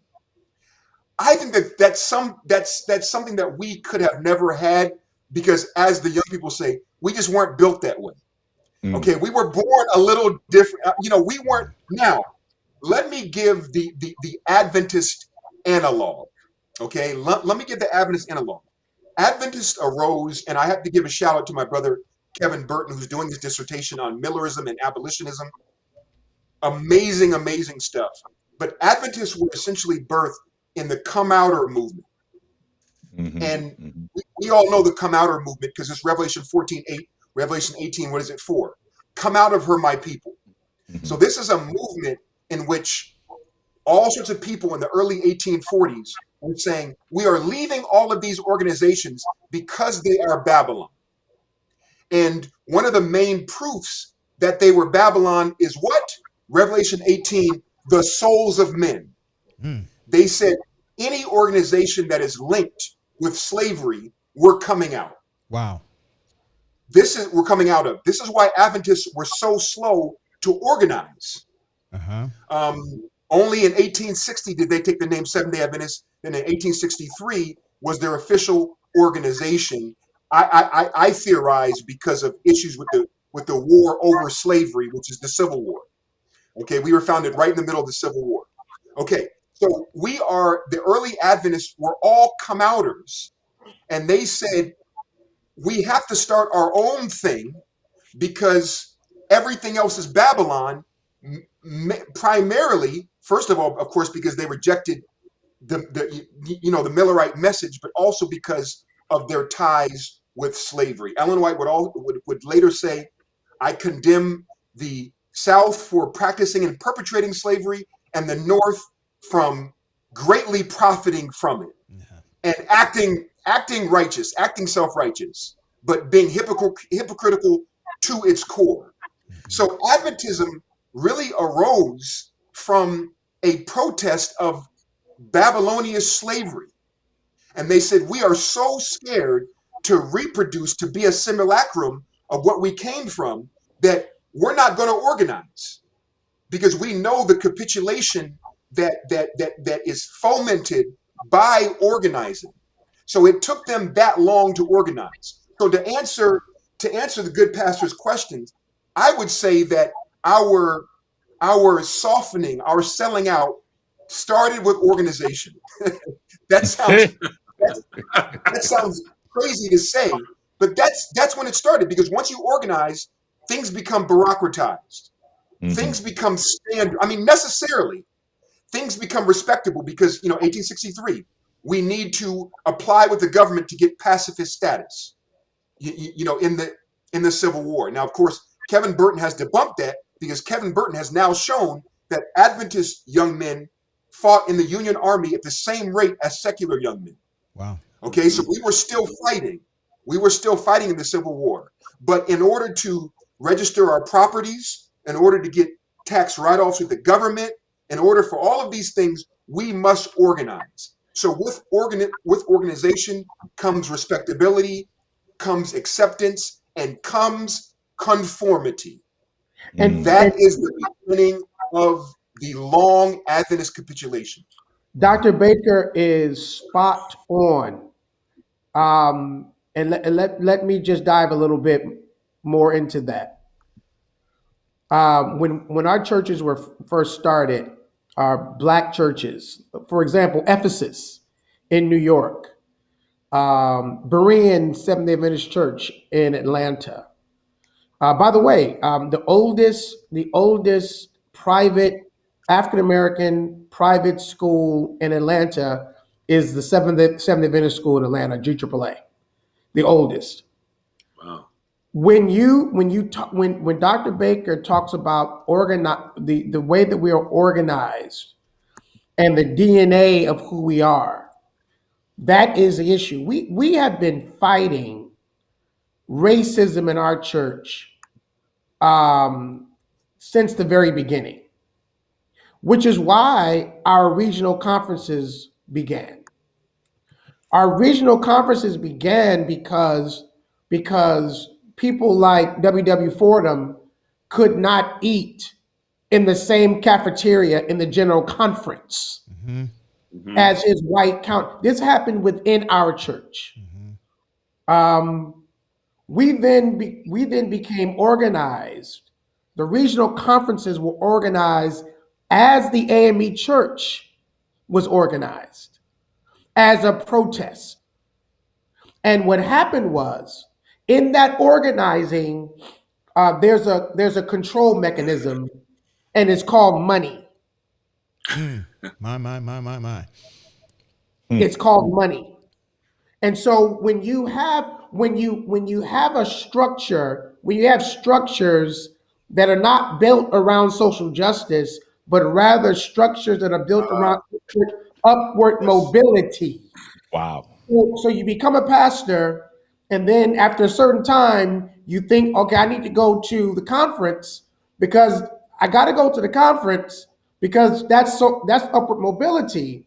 I think that's something that we could have never had, because as the young people say, we just weren't built that way. Okay, we were born a little different. We weren't. Now, let me give the Adventist analog. Okay, let me give the Adventist analog. Adventists arose, and I have to give a shout out to my brother Kevin Burton, who's doing his dissertation on Millerism and abolitionism. amazing, amazing stuff. But Adventists were essentially birthed in the come outer movement. And we all know the come outer movement because it's Revelation 14:8, Revelation 18, what is it for? Come out of her, my people. So this is a movement in which all sorts of people in the early 1840s were saying, we are leaving all of these organizations because they are Babylon. And one of the main proofs that they were Babylon is what? Revelation 18, the souls of men. They said any organization that is linked with slavery, we're coming out. Wow. We're coming out of. This is why Adventists were so slow to organize. Only in 1860 did they take the name Seventh-day Adventist. Then in 1863 was their official organization. I theorize because of issues with the war over slavery, which is the Civil War. Okay, we were founded right in the middle of the Civil War. Okay, so the early Adventists were all come-outers, and they said, we have to start our own thing because everything else is Babylon, primarily, first of all, of course, because they rejected the Millerite message, but also because of their ties with slavery. Ellen White would later say, I condemn the South for practicing and perpetrating slavery and the North from greatly profiting from it and acting righteous, acting self-righteous, but being hypocritical to its core. So Adventism really arose from a protest of Babylonian slavery. And they said, we are so scared to reproduce, to be a simulacrum of what we came from, that we're not going to organize because we know the capitulation that is fomented by organizing. So it took them that long to organize. So to answer the good pastor's questions, I would say that our softening, our selling out started with organization. that sounds crazy to say, but that's when it started, because once you organize, things become bureaucratized. Things become standard. I mean, necessarily, things become respectable because, 1863, we need to apply with the government to get pacifist status, in the Civil War. Now, of course, Kevin Burton has debunked that because Kevin Burton has now shown that Adventist young men fought in the Union Army at the same rate as secular young men. Wow. Okay, so we were still fighting. We were still fighting in the Civil War. But in order to register our properties, in order to get tax write-offs with the government, in order for all of these things, we must organize. So with organization comes respectability, comes acceptance, and comes conformity. And that is the beginning of the long Adventist capitulation. Dr. Baker is spot on. And let me just dive a little bit more into that. When our churches were first started, our Black churches, for example, Ephesus in New York, Berean Seventh-day Adventist Church in Atlanta. By the way, the oldest private African-American private school in Atlanta is the Seventh-day Adventist School in Atlanta, GAAA, the oldest. Wow. When Dr. Baker talks about the way that we are organized and the DNA of who we are, that is the issue. We have been fighting racism in our church since the very beginning, which is why our regional conferences began. Our regional conferences began because people like W.W. Fordham could not eat in the same cafeteria in the general conference as his white count. This happened within our church. We then became organized. The regional conferences were organized as the AME Church was organized as a protest. And what happened was, in that organizing, there's a control mechanism and it's called money. My. It's called money. And so when you have a structure, when you have structures that are not built around social justice, but rather structures that are built around upward Yes. mobility. Wow. So you become a pastor, and then after a certain time, you think, okay, I need to go to the conference because I got to go to the conference because that's upward mobility,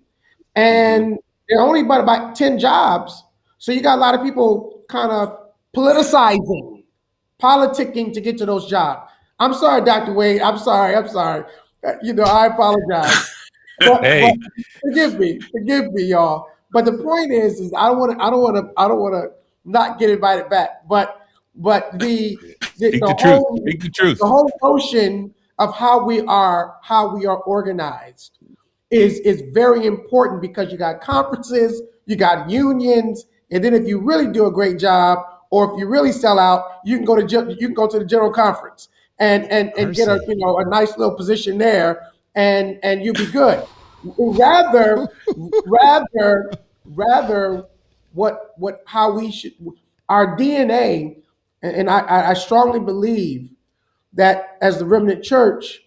and there are only about 10 jobs. So you got a lot of people kind of politicking to get to those jobs. I'm sorry, Dr. Wade. I'm sorry. I apologize. But Hey, forgive me, y'all. But the point is I don't want to not get invited back. But speak the truth. Speak the truth. the whole notion of how we are organized is very important, because you got conferences, you got unions, and then if you really do a great job, or if you really sell out, you can go to the general conference and get a Mercy. a nice little position there, and you'll be good. Rather, rather, what how we should, our DNA, and I strongly believe that as the remnant church,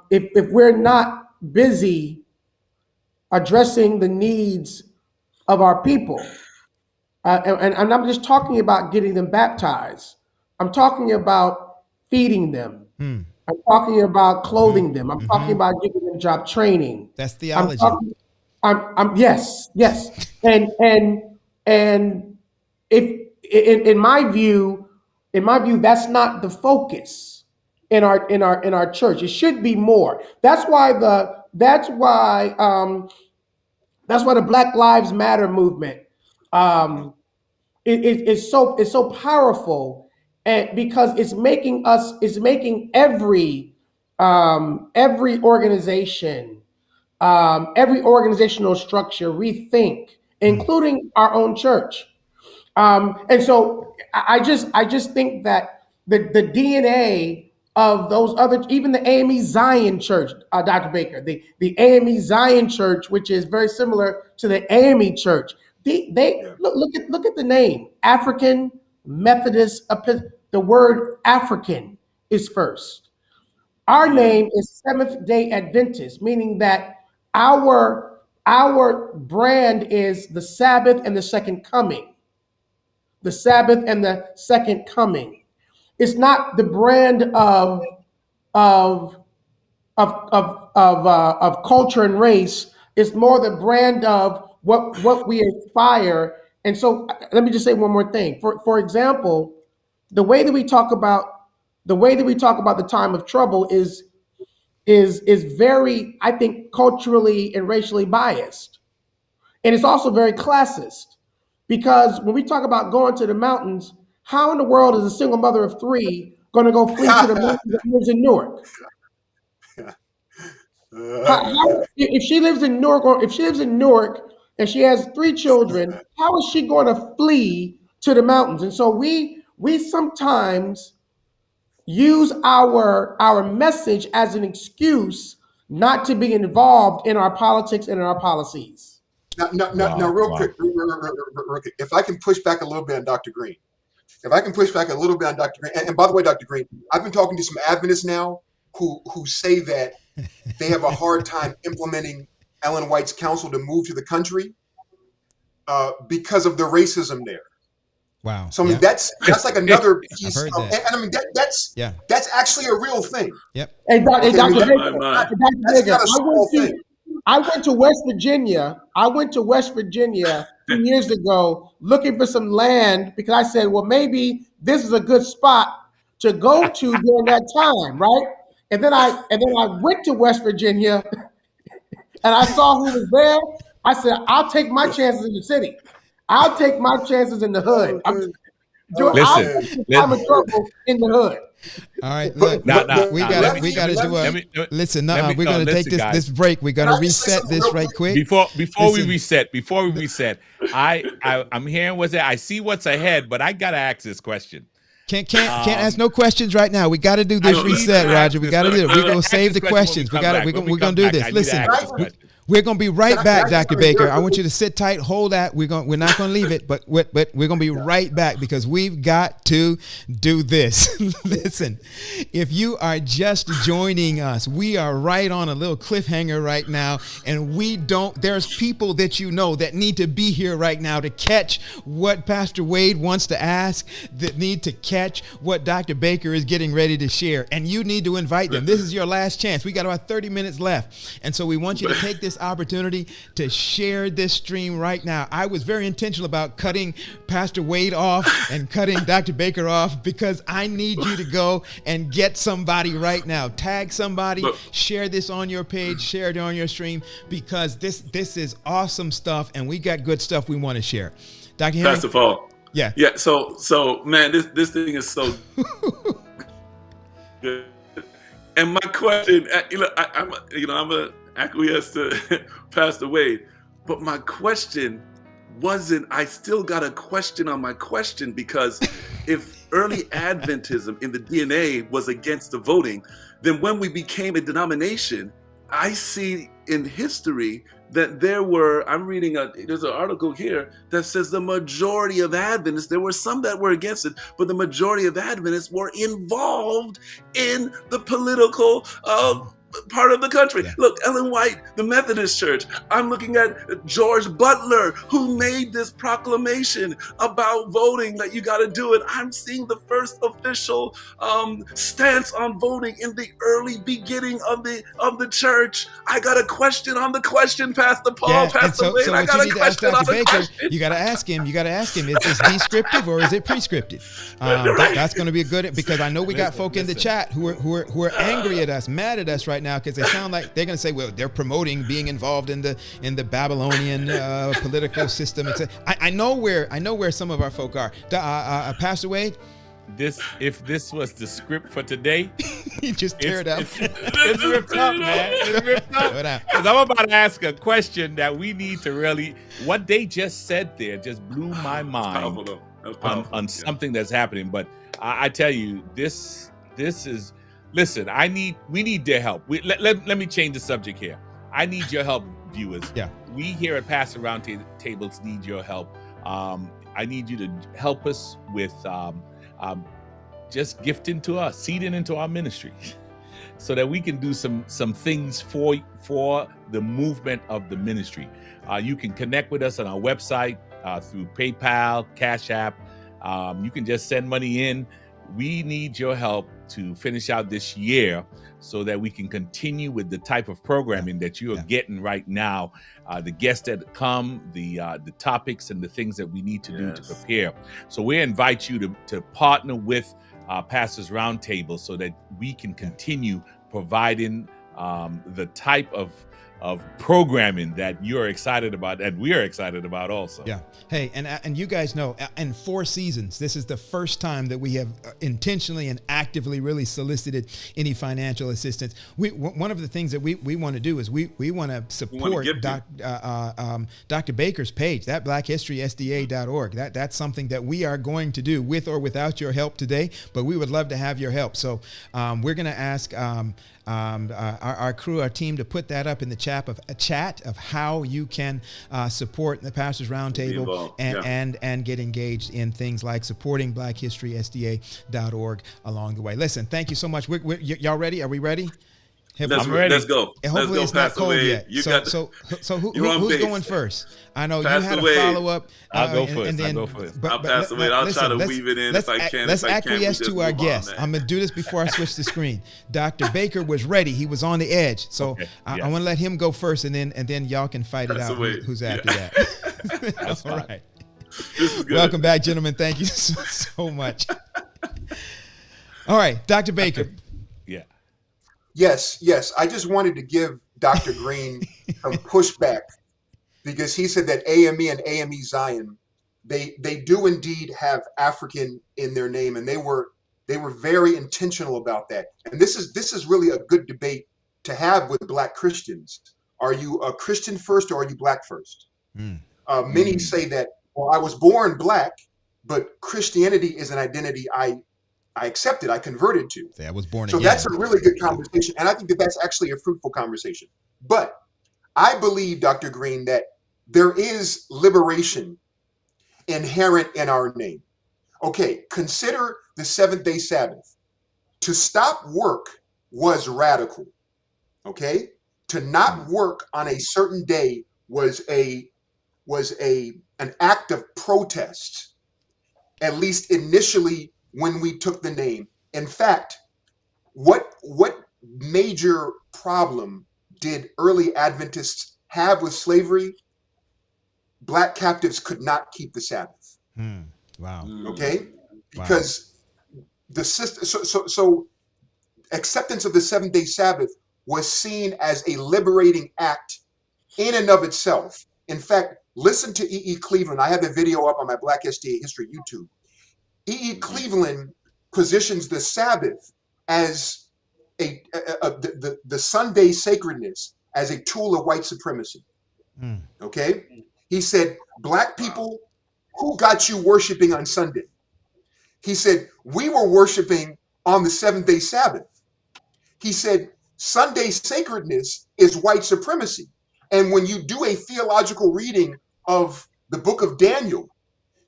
if we're not busy addressing the needs of our people, and I'm just talking about getting them baptized. I'm talking about feeding them. Hmm. I'm talking about Mm-hmm. clothing them. I'm talking Mm-hmm. about giving them job training. That's I'm theology. talking. Yes, and if in my view, that's not the focus in our church. It should be more. That's why the Black Lives Matter movement um, is so powerful, and because it's making every organization, every organizational structure rethink, Mm. including our own church. And so I just think that the DNA of those other, even the AME Zion Church, Dr. Baker, the AME Zion Church, which is very similar to the AME Church, they Yeah. look at the name, African Methodist. The word African is first. Our name is Seventh Day Adventist, meaning that our brand is the Sabbath and the second coming. The Sabbath and the second coming. It's not the brand of of culture and race. It's more the brand of what we aspire. And so let me just say one more thing. For example, the way that we talk about the time of trouble is very, I think, culturally and racially biased. And it's also very classist, because when we talk about going to the mountains, how in the world is a single mother of three going to go flee to the mountains that lives in Newark? If she lives in Newark, or if she lives in Newark and she has three children, how is she going to flee to the mountains? And so we sometimes use our message as an excuse not to be involved in our politics and in our policies. Now, Wow. real Wow. quick, if I can push back a little bit on Dr. Green. And by the way, Dr. Green, I've been talking to some Adventists now who say that they have a hard time implementing Ellen White's counsel to move to the country because of the racism there. Wow. So I mean, Yep. that's like another I've piece heard of, that. and I mean that's Yeah. actually a real thing. Yep. Hey, Okay, I mean, Dr. Baker, My. that's not a small thing. I went to West Virginia. I went to West Virginia 2 years ago looking for some land, because I said, well, maybe this is a good spot to go to during that time, right? And then I went to West Virginia and I saw who was there. I said, I'll take my chances in the city. I'll take my chances in the hood. I'll Okay. take the Let, time of trouble in the hood. All right. Look, now, now, we now, gotta let do a me listen. let me We're gonna take listen, guys. this break. We're Can gonna I just say reset something this real right quick? quick. Before we Listen. reset, I'm hearing what's there. I see what's ahead, but I gotta ask this question. Can't ask no questions right now. We got to do this reset, Roger. We got to do it. We're gonna save the questions. We're gonna do this. Listen, we're gonna be right back, Dr. Baker. I want you to sit tight, hold that. We're not gonna leave it, but we're gonna be right back because we've got to do this. Listen, if you are just joining us, we are right on a little cliffhanger right now, and there's people that you know that need to be here right now to catch what Pastor Wade wants to ask, that need to catch what Dr. Baker is getting ready to share, and you need to invite them. This is your last chance. We got about 30 minutes left, and so we want you to take this opportunity to share this stream right now. I was very intentional about cutting Pastor Wade off and cutting Dr. Baker off because I need you to go and get somebody right now. Tag somebody, share this on your page, share it on your stream, because this is awesome stuff, and we got good stuff we want to share. Dr. Henry? Pastor Paul. Yeah. So man, this thing is so good. And my question, I'm a acquiesce to Pastor Wade, but my question wasn't. I still got a question on my question, because if early Adventism in the DNA was against the voting, then when we became a denomination, I see in history that I'm reading there's an article here that says the majority of Adventists, there were some that were against it, but the majority of Adventists were involved in the political part of the country. Yeah. Look, Ellen White, the Methodist Church. I'm looking at George Butler, who made this proclamation about voting, that you got to do it. I'm seeing the first official stance on voting in the early beginning of the church. I got a question on the question, Pastor Paul. Yeah, Pastor Wade, I got a question on the question. You got to ask him. Is this descriptive or is it prescriptive? That's going to be a good, because I know we got folk in the chat who are angry at us, mad at us right now, because they sound like they're going to say, well, they're promoting being involved in the Babylonian political system. I know where some of our folk are. Pastor Wade? If this was the script for today, you just tear it up. It's ripped up, man. It's ripped up. Because I'm about to ask a question that we need to really. What they just said there just blew my mind on something that's happening. But I tell you, this is. Listen, we need their help. Let me change the subject here. I need your help, viewers. Yeah. We here at Pastor Roundtables need your help. I need you to help us with just gifting to us, seeding into our ministry, so that we can do some things for the movement of the ministry. You can connect with us on our website through PayPal, Cash App. You can just send money in. We need your help to finish out this year so that we can continue with the type of programming that you are getting right now, the guests that come, the topics and the things that we need to do to prepare. So we invite you to partner with Pastors Roundtable so that we can continue providing the type of programming that you're excited about, and we are excited about also. Yeah. Hey, and you guys know, in 4 seasons, this is the first time that we have intentionally and actively really solicited any financial assistance. One of the things that we want to do is we want to support Dr. Baker's page, that blackhistorysda.org. That's something that we are going to do with or without your help today, but we would love to have your help. So we're going to ask our crew, our team, to put that up in the chat of how you can support the Pastors Roundtable and get engaged in things like supporting blackhistorysda.org along the way. Listen, thank you so much. Y'all ready? Are we ready? I'm ready. Let's go. Hopefully it's not cold yet. So who's going first? I know you had a follow-up. I'll go first. I'll pass away. I'll try to weave it in if I can. Let's acquiesce to our guest. I'm going to do this before I switch the screen. Dr. Baker was ready. He was on the edge. So I want to let him go first, and then y'all can fight it out who's after that. That's all right. Welcome back, gentlemen. Thank you so much. All right, Dr. Baker. Yes. I just wanted to give Dr. Green some pushback, because he said that AME and AME Zion, they do indeed have African in their name, and they were very intentional about that. And this is really a good debate to have with Black Christians. Are you a Christian first, or are you Black first? Many say that, well, I was born Black, but Christianity is an identity I I accepted, I converted to. Say I was born So again. that's a really good conversation. And I think that that's actually a fruitful conversation. But I believe, Dr. Green, that there is liberation inherent in our name. Okay, consider the seventh-day Sabbath. To stop work was radical. Okay, to not work on a certain day was an act of protest, at least initially when we took the name. In fact, what major problem did early Adventists have with slavery? Black captives could not keep the Sabbath. Wow. Okay, Wow. because the system. So acceptance of the seventh-day Sabbath was seen as a liberating act in and of itself. In fact, listen to E.E. Cleveland. I have the video up on my Black SDA History YouTube. E.E. Cleveland positions the Sabbath as the Sunday sacredness as a tool of white supremacy. Okay? He said, Black people, who got you worshiping on Sunday? He said, we were worshiping on the seventh-day Sabbath. He said, Sunday sacredness is white supremacy. And when you do a theological reading of the book of Daniel,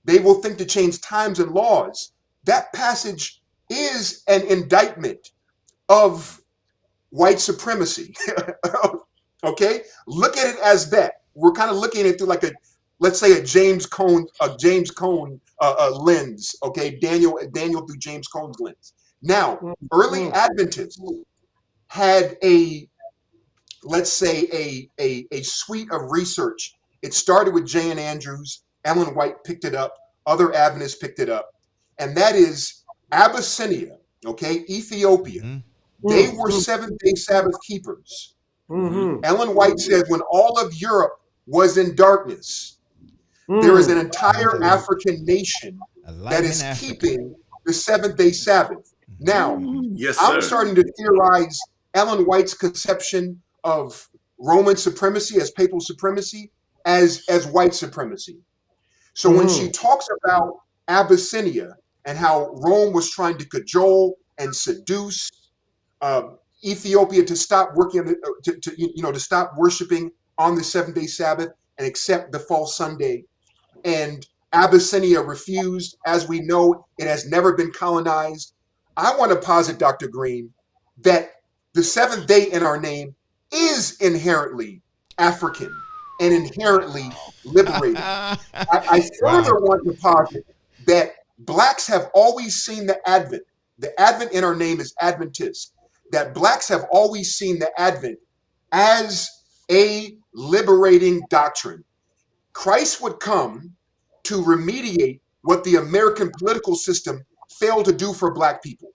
they will think to change times and laws. That passage is an indictment of white supremacy. Okay? Look at it as that. We're kind of looking at it through like let's say a James Cone lens. Okay? Daniel through James Cone's lens. Now, early Adventists had let's say a suite of research. It started with J.N. Andrews. Ellen White picked it up. Other Adventists picked it up. And that is Abyssinia, okay, Ethiopia. They were seventh-day Sabbath keepers. Ellen White says when all of Europe was in darkness, there is an entire African nation that is keeping the seventh-day Sabbath. Now, Yes, I'm sir. starting to theorize Ellen White's conception of Roman supremacy as papal supremacy as white supremacy. So when she talks about Abyssinia and how Rome was trying to cajole and seduce Ethiopia to stop working to stop worshiping on the seventh-day Sabbath and accept the false Sunday, and Abyssinia refused, as we know, it has never been colonized. I want to posit, Dr. Green, that the seventh day in our name is inherently African and inherently liberating. I further want to posit that Blacks have always seen the Advent. The Advent in our name is Adventist. That Blacks have always seen the Advent as a liberating doctrine. Christ would come to remediate what the American political system failed to do for Black people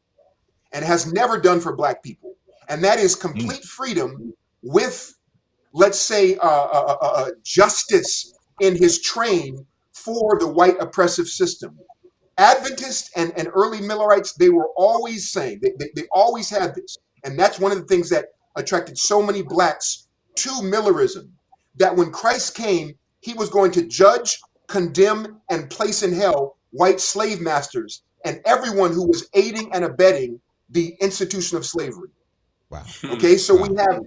and has never done for Black people. And that is complete freedom with, let's say, justice in his train for the white oppressive system. Adventists and early Millerites, they were always saying, they always had this. And that's one of the things that attracted so many Blacks to Millerism, that when Christ came, he was going to judge, condemn, and place in hell white slave masters and everyone who was aiding and abetting the institution of slavery. Wow. Okay, so we have,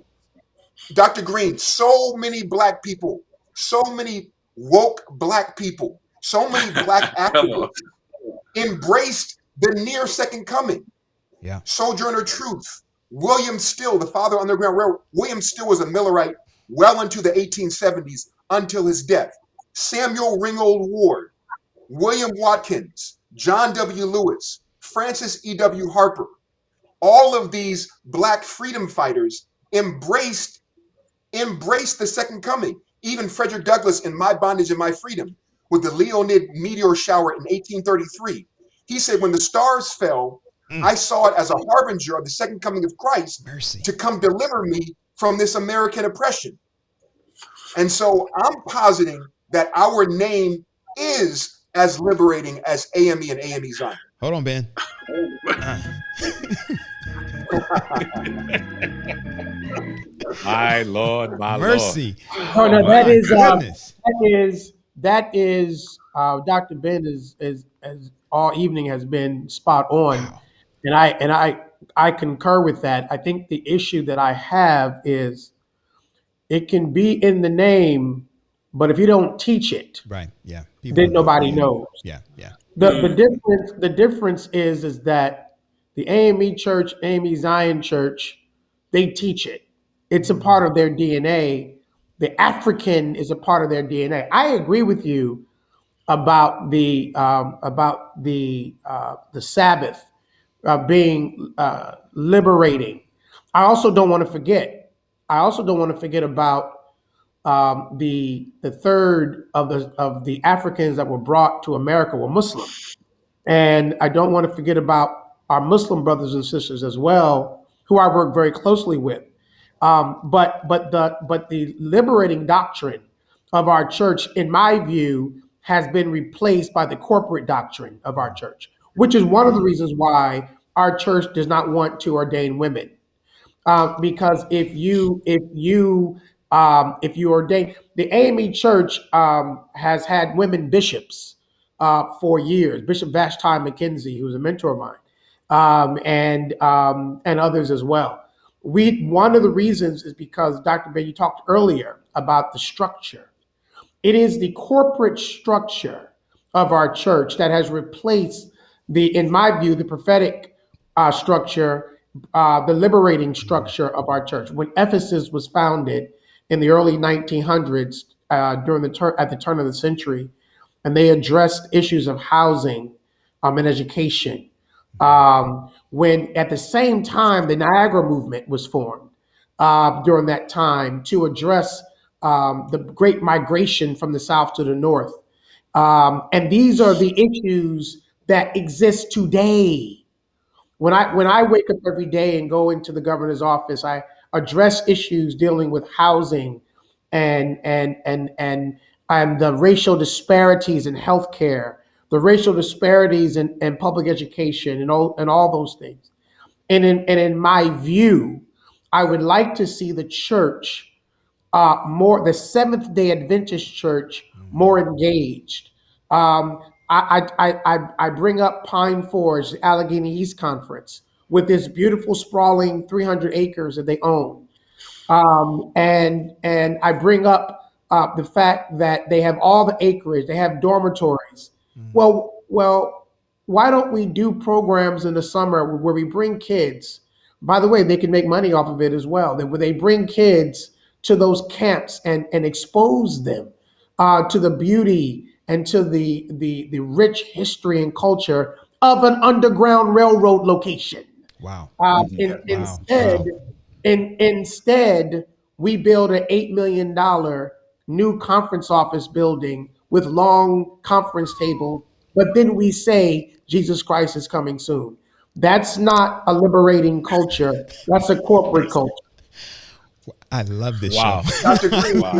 Dr. Green, so many Black people, so many woke Black people, so many Black activists embraced the near second coming. Yeah. Sojourner Truth, William Still, the father of Underground Railroad. William Still was a Millerite well into the 1870s until his death. Samuel Ringgold Ward, William Watkins, John W. Lewis, Francis E.W. Harper, all of these Black freedom fighters embraced the second coming. Even Frederick Douglass in My Bondage and My Freedom with the Leonid meteor shower in 1833. He said, when the stars fell, I saw it as a harbinger of the second coming of Christ to come deliver me from this American oppression. And so I'm positing that our name is as liberating as AME and AME Zion. Hold on, Ben. My Lord, my Mercy. No, Oh, that my is goodness. that is Dr. Ben is all evening has been spot on. Wow. And I concur with that. I think the issue that I have is it can be in the name, but if you don't teach it, Right. Yeah. People then don't know. nobody Yeah. knows. Yeah. Yeah. The difference is that the AME Church, AME Zion Church, they teach it. It's a part of their DNA. The African is a part of their DNA. I agree with you about the Sabbath being liberating. I also don't want to forget. I also don't want to forget about the third of the Africans that were brought to America were Muslim, and I don't want to forget about our Muslim brothers and sisters as well, who I work very closely with. But the liberating doctrine of our church, in my view, has been replaced by the corporate doctrine of our church, which is one of the reasons why our church does not want to ordain women. Because if you ordain, the AME Church has had women bishops for years. Bishop Vashti McKenzie, who's a mentor of mine, and others as well. One of the reasons is because Dr. Ben, you talked earlier about the structure. It is the corporate structure of our church that has replaced in my view, the prophetic structure, the liberating structure of our church. When Ephesus was founded in the early 1900s, at the turn of the century, and they addressed issues of housing and education. When at the same time, the Niagara movement was formed during that time to address the great migration from the south to the north. And these are the issues that exist today. When I wake up every day and go into the governor's office, I address issues dealing with housing and and and and and the racial disparities in healthcare, the racial disparities in public education, and all those things. And in my view, I would like to see the church the Seventh Day Adventist Church more engaged. Um, I bring up Pine Forge, the Allegheny East Conference, with this beautiful sprawling 300 acres that they own. And I bring up the fact that they have all the acreage, they have dormitories. Well, why don't we do programs in the summer where we bring kids? By the way, they can make money off of it as well. Where they bring kids to those camps and expose them to the beauty and to the rich history and culture of an underground railroad location. Wow. Uh, Yeah. Wow. instead, Wow. instead, we build an $8 million new conference office building with long conference tables, but then we say Jesus Christ is coming soon. That's not a liberating culture. That's a corporate culture. I love this show. Wow. Dr. Green, Wow.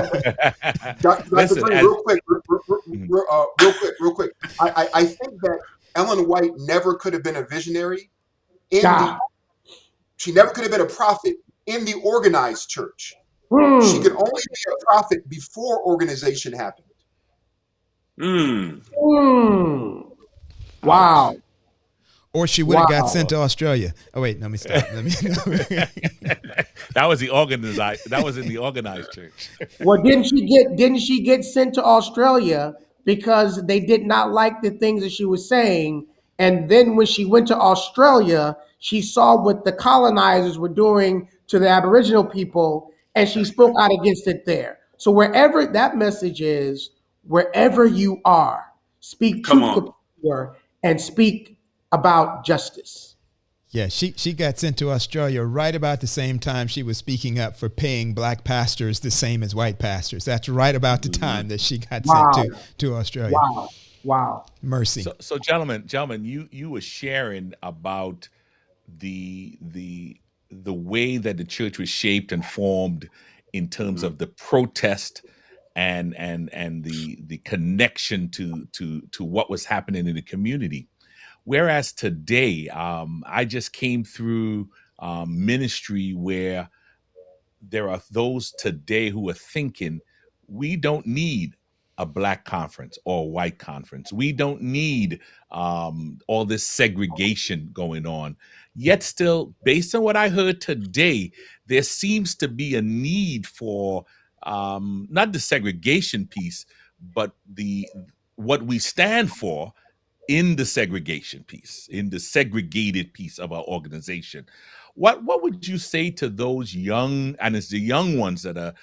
Dr. Listen, Green, as Mhm. real quick. I think that Ellen White never could have been a visionary in God. the. She never could have been a prophet in the organized church. She Hmm. could only be a prophet before organization happened. Mm. Hmm. ouch. Wow. Or she would have got sent Wow. to Australia. Oh wait, let me stop. Let me. That was the organized. That was in the organized church. Well, didn't she get sent to Australia because they did not like the things that she was saying? And then when she went to Australia, she saw what the colonizers were doing to the Aboriginal people, and she spoke out against it there. So wherever that message is, wherever you are, speak Come truth on. to power and speak about justice. Yeah, she got sent to Australia right about the same time she was speaking up for paying black pastors the same as white pastors. That's right about the time that she got sent Wow. to Australia. Wow. Wow. Mercy. So gentlemen, you were sharing about the way that the church was shaped and formed in terms of the protest and the connection to what was happening in the community. Whereas today, I just came through ministry where there are those today who are thinking we don't need a black conference or a white conference. We don't need all this segregation going on. Yet still, based on what I heard today, there seems to be a need for not the segregation piece, but the what we stand for in the segregation piece, in the segregated piece of our organization. What would you say to those young, and it's the young ones that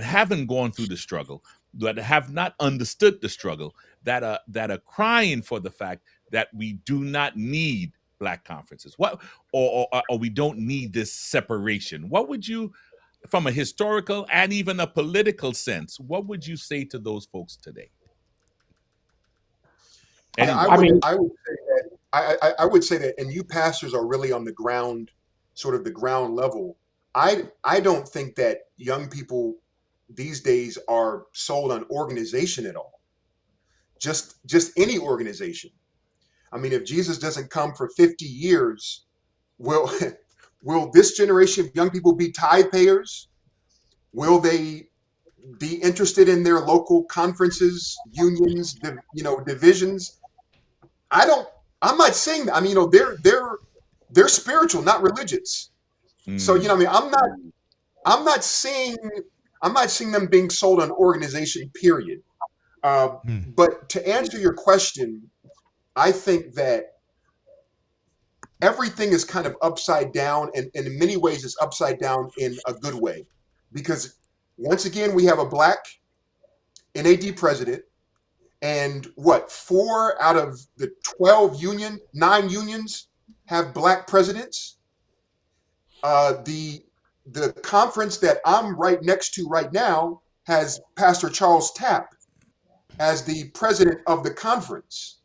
haven't gone through the struggle, that have not understood the struggle, that are crying for the fact that we do not need black conferences, or we don't need this separation? What would you, from a historical and even a political sense, what would you say to those folks today? I I would mean, I would say that I would say that, and you pastors are really on the ground, sort of the ground level. I don't think that young people these days are sold on organization at all. Just any organization. I mean, if Jesus doesn't come for 50 years, will will this generation of young people be tithe payers? Will they be interested in their local conferences, unions, divisions? I don't. I'm not saying that. I mean, they're spiritual, not religious. So Mm, I mean, I'm not seeing I'm not seeing them being sold on organization. Period. Hmm. But to answer your question, I think that everything is kind of upside down, and in many ways, it's upside down in a good way, because once again, we have a black NAD president, and what, 4 out of the 9 unions have black presidents. The conference that I'm right next to right now has Pastor Charles Tapp as the president of the conference.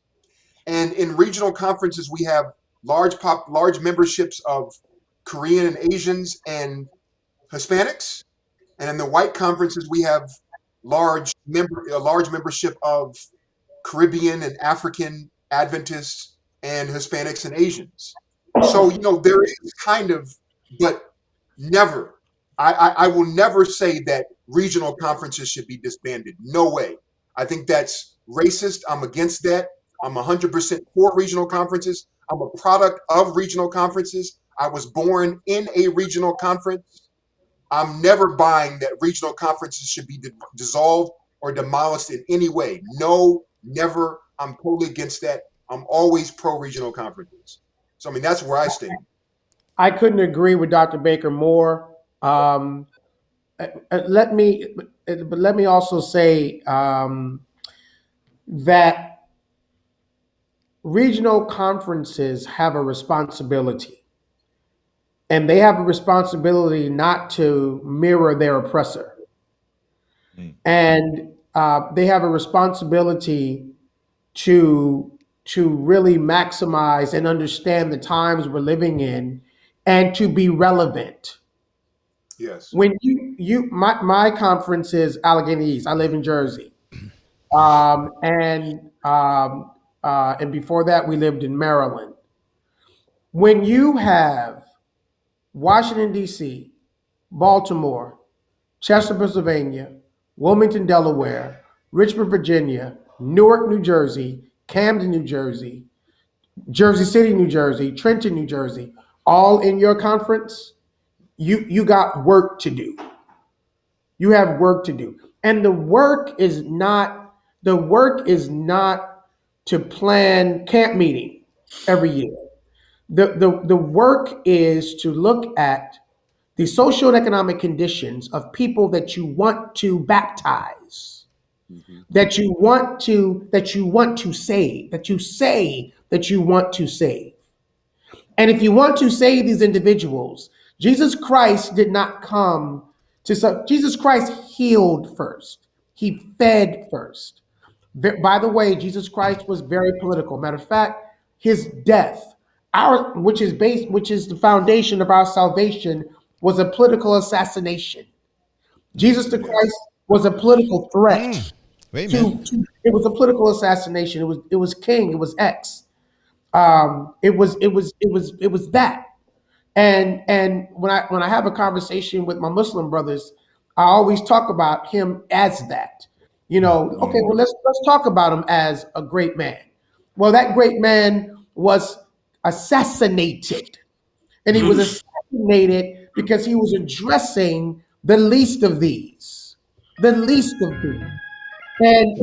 And in regional conferences, we have large memberships of Korean and Asians and Hispanics. And in the white conferences, we have a large membership of Caribbean and African Adventists and Hispanics and Asians. So, there is kind of, but never. I will never say that regional conferences should be disbanded. No way. I think that's racist. I'm against that. I'm 100% for regional conferences. I'm a product of regional conferences. I was born in a regional conference. I'm never buying that regional conferences should be dissolved or demolished in any way. No, never. I'm totally against that. I'm always pro regional conferences. So, I mean, that's where I stand. I couldn't agree with Dr. Baker more. Um, let me, but let me also say that regional conferences have a responsibility, and they have a responsibility not to mirror their oppressor, mm, and they have a responsibility to really maximize and understand the times we're living in, and to be relevant. Yes. When my conference is Allegheny East. I live in Jersey, and before that we lived in Maryland. When you have Washington D.C., Baltimore, Chester, Pennsylvania, Wilmington, Delaware, Richmond, Virginia, Newark, New Jersey, Camden, New Jersey, Jersey City, New Jersey, Trenton, New Jersey, all in your conference, you got work to do. You have work to do. And the work is not to plan camp meeting every year. The work is to look at the social and economic conditions of people that you want to baptize, mhm, that you want to save, that you say that you want to save. And if you want to save these individuals, Jesus Christ did not come Jesus Christ healed first. He fed first. By the way, Jesus Christ was very political. Matter of fact, his death, which is the foundation of our salvation, was a political assassination. Jesus the Christ Yes. was a political threat. Wait a minute. It was a political assassination. It was King. It was X. It was that. And when I have a conversation with my Muslim brothers, I always talk about him as that. Okay, well, let's talk about him as a great man. Well, that great man was assassinated, and he was assassinated because he was addressing the least of these, the least of these. And,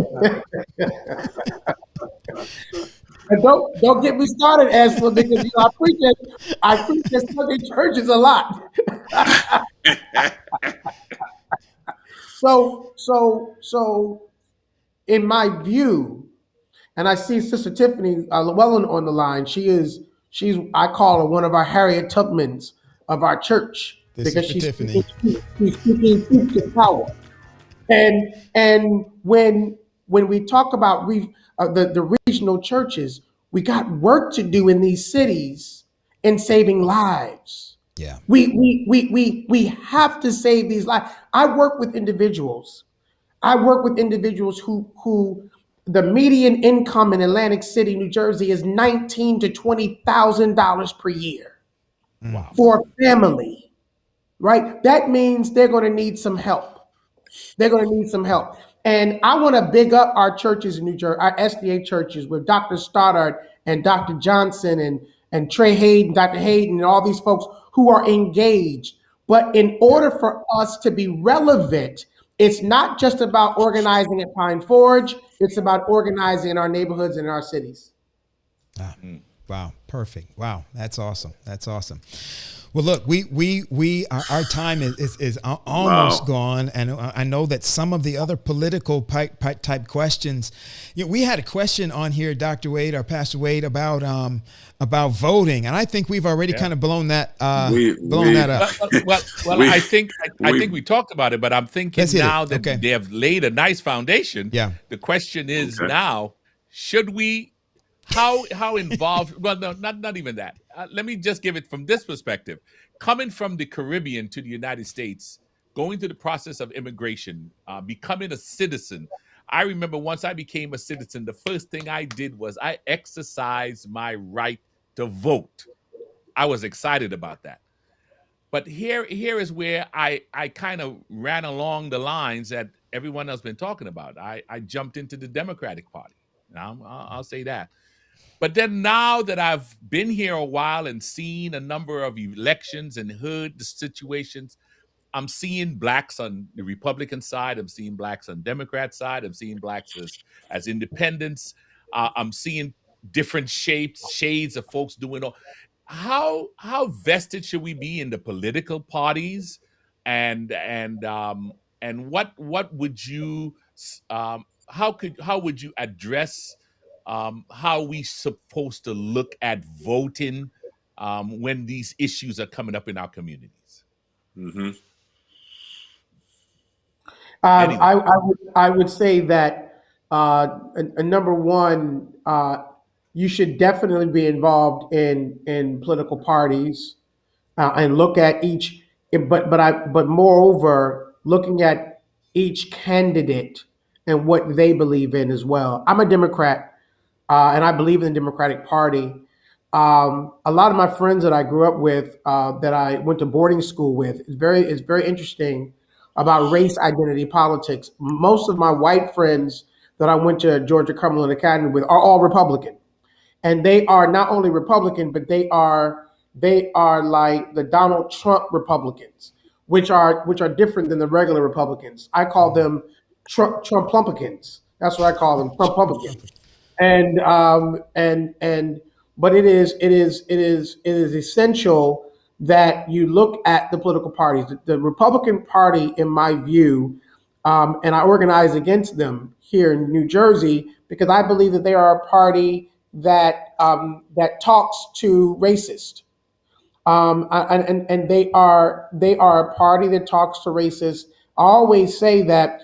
and don't get me started, Angela, because I preach at Sunday churches a lot. So in my view, and I see Sister Tiffany Llewellyn on the line. She's I call her one of our Harriet Tubmans of our church This because is for Tiffany. she's speaking truth to power. And when we talk about the regional churches, we got work to do in these cities in saving lives. Yeah. We have to save these lives. I work with individuals who the median income in Atlantic City, New Jersey, is $19,000 to $20,000 per year. Wow. For a family, right? That means they're going to need some help. And I want to big up our churches in New Jersey, our SDA churches with Dr. Stoddard and Dr. Johnson and Trey Hayden, Dr. Hayden, and all these folks who are engaged. But in order for us to be relevant, it's not just about organizing at Pine Forge. It's about organizing in our neighborhoods and in our cities. Wow. Perfect. Wow. That's awesome. Well, look, our time is almost gone, and I know that some of the other political type questions. We had a question on here, Dr. Wade or Pastor Wade, about voting, and I think we've already kind of blown that up. Well, I think we talked about it, but I'm thinking now that they have laid a nice foundation. Yeah. The question is now, should we? How involved? Well, no, not even that. Let me just give it from this perspective. Coming from the Caribbean to the United States, going through the process of immigration, becoming a citizen. I remember once I became a citizen, the first thing I did was I exercised my right to vote. I was excited about that. But here is where I kind of ran along the lines that everyone else has been talking about. I jumped into the Democratic Party. I'll say that. But then now that I've been here a while and seen a number of elections and heard the situations, I'm seeing blacks on the Republican side. I'm seeing blacks on Democrat side. I'm seeing blacks as independents. I'm seeing different shades of folks doing all. How vested should we be in the political parties, and what would you how would you address how we supposed to look at voting when these issues are coming up in our communities? Mm-hmm. I would say that number one, you should definitely be involved in political parties and look at each. But moreover, looking at each candidate and what they believe in as well. I'm a Democrat, and I believe in the Democratic Party. A lot of my friends that I grew up with, that I went to boarding school with, it's very interesting about race identity politics. Most of my white friends that I went to Georgia Cumberland Academy with are all Republican, and they are not only Republican, but they are like the Donald Trump Republicans, which are different than the regular Republicans. I call them Trump-plumpicans. That's what I call them, Trump-plumpicans. But it is essential that you look at the political parties. The Republican Party, in my view, and I organize against them here in New Jersey because I believe that they are a party that talks to racists. And they are a party that talks to racists. I always say that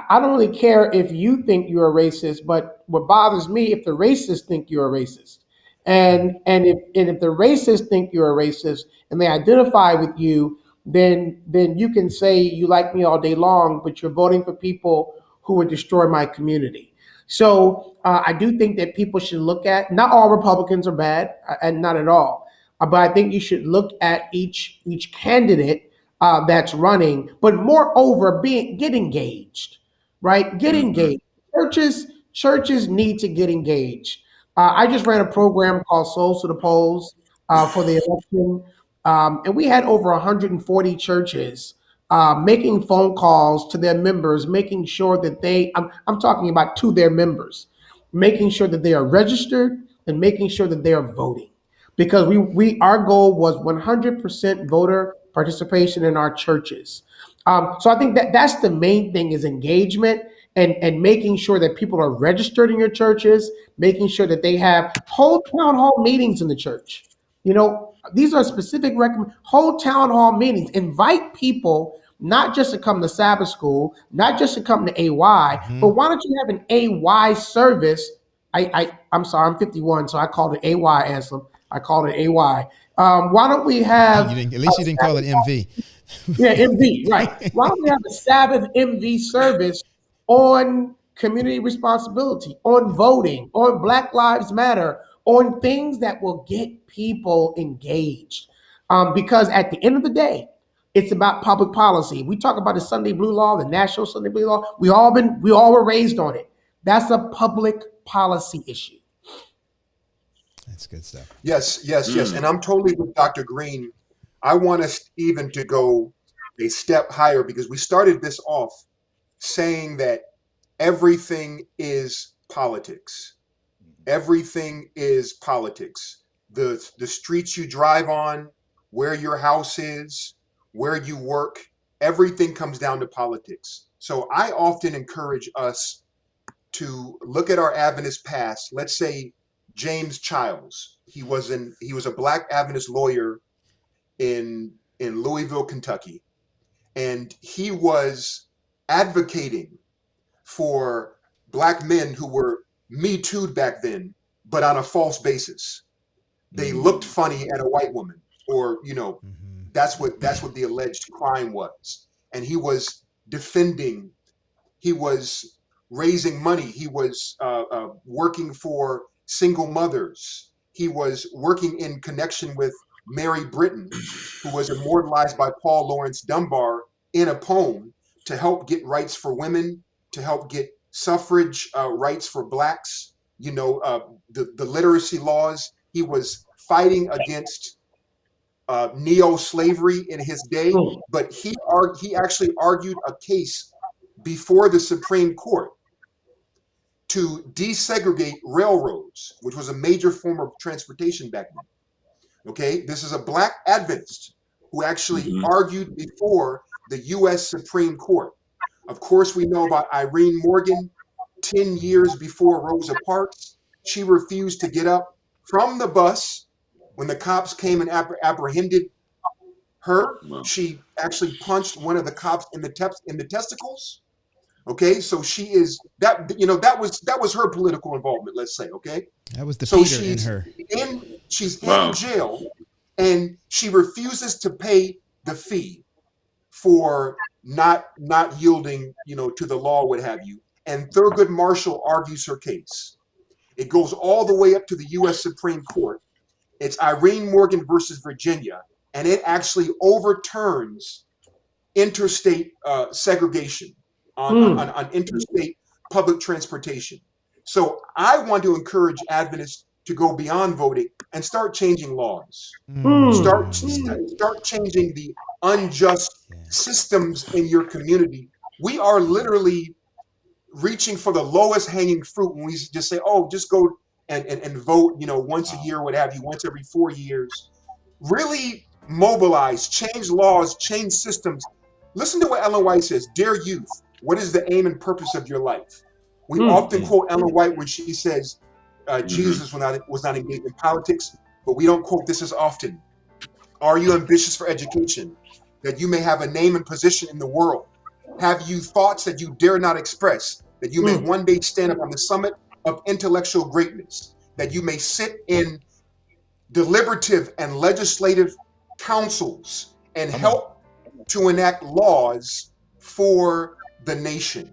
I don't really care if you think you're a racist, but what bothers me if the racists think you're a racist, and if the racists think you're a racist and they identify with you, then you can say you like me all day long, but you're voting for people who would destroy my community. So I do think that people should look at, not all Republicans are bad, and not at all, but I think you should look at each candidate that's running, but moreover, get engaged. right? Get engaged. Churches need to get engaged. I just ran a program called Souls to the Polls for the election, and we had over 140 churches making phone calls to their members, making sure that I'm talking about to their members, making sure that they are registered and making sure that they are voting. Because our goal was 100% voter participation in our churches. So I think that's the main thing is engagement and making sure that people are registered in your churches, making sure that they hold town hall meetings in the church. These are specific hold town hall meetings. Invite people not just to come to Sabbath school, not just to come to AY, but why don't you have an AY service? I'm sorry, I'm 51, so I called it AY, Anselm. I called it AY. Why don't we have At least you didn't call it MV. yeah, MV, right. Why don't we have a Sabbath MV service on community responsibility, on voting, on Black Lives Matter, on things that will get people engaged? Because at the end of the day, it's about public policy. We talk about the Sunday Blue Law, the National Sunday Blue Law. We all were raised on it. That's a public policy issue. That's good stuff. Yes. And I'm totally with Dr. Green. I want us even to go a step higher because we started this off saying that everything is politics. Everything is politics. The streets you drive on, where your house is, where you work, everything comes down to politics. So I often encourage us to look at our Adventist past. Let's say James Childs. He was a Black Adventist lawyer in Louisville, Kentucky, and he was advocating for Black men who were Me Too'd back then, but on a false basis. They looked funny at a white woman, or that's what the alleged crime was. And he was defending. He was raising money. He was working for single mothers. He was working in connection with Mary Britton, who was immortalized by Paul Laurence Dunbar in a poem to help get rights for women, to help get suffrage rights for Blacks, the literacy laws. He was fighting against neo-slavery in his day, but he actually argued a case before the Supreme Court to desegregate railroads, which was a major form of transportation back then. Okay, this is a Black Adventist who actually argued before the U.S. Supreme Court. Of course, we know about Irene Morgan, 10 years before Rosa Parks. She refused to get up from the bus when the cops came and apprehended her. She actually punched one of the cops in the testicles. Okay, so she is that was her political involvement, let's say. Okay, that was the so Peter in her. She's in jail, and she refuses to pay the fee for not yielding, to the law, what have you. And Thurgood Marshall argues her case. It goes all the way up to the U.S. Supreme Court. It's Irene Morgan versus Virginia, and it actually overturns interstate segregation on interstate public transportation. So I want to encourage Adventists to go beyond voting and start changing laws. Start changing the unjust systems in your community. We are literally reaching for the lowest hanging fruit when we just say, oh, just go and vote, once a year, what have you, once every 4 years. Really mobilize, change laws, change systems. Listen to what Ellen White says. Dear youth, what is the aim and purpose of your life? We often quote Ellen White when she says Jesus was not engaged in politics, but we don't quote this as often. Are you ambitious for education, that you may have a name and position in the world? Have you thoughts that you dare not express, that you may one day stand up on the summit of intellectual greatness, that you may sit in deliberative and legislative councils and help to enact laws for the nation?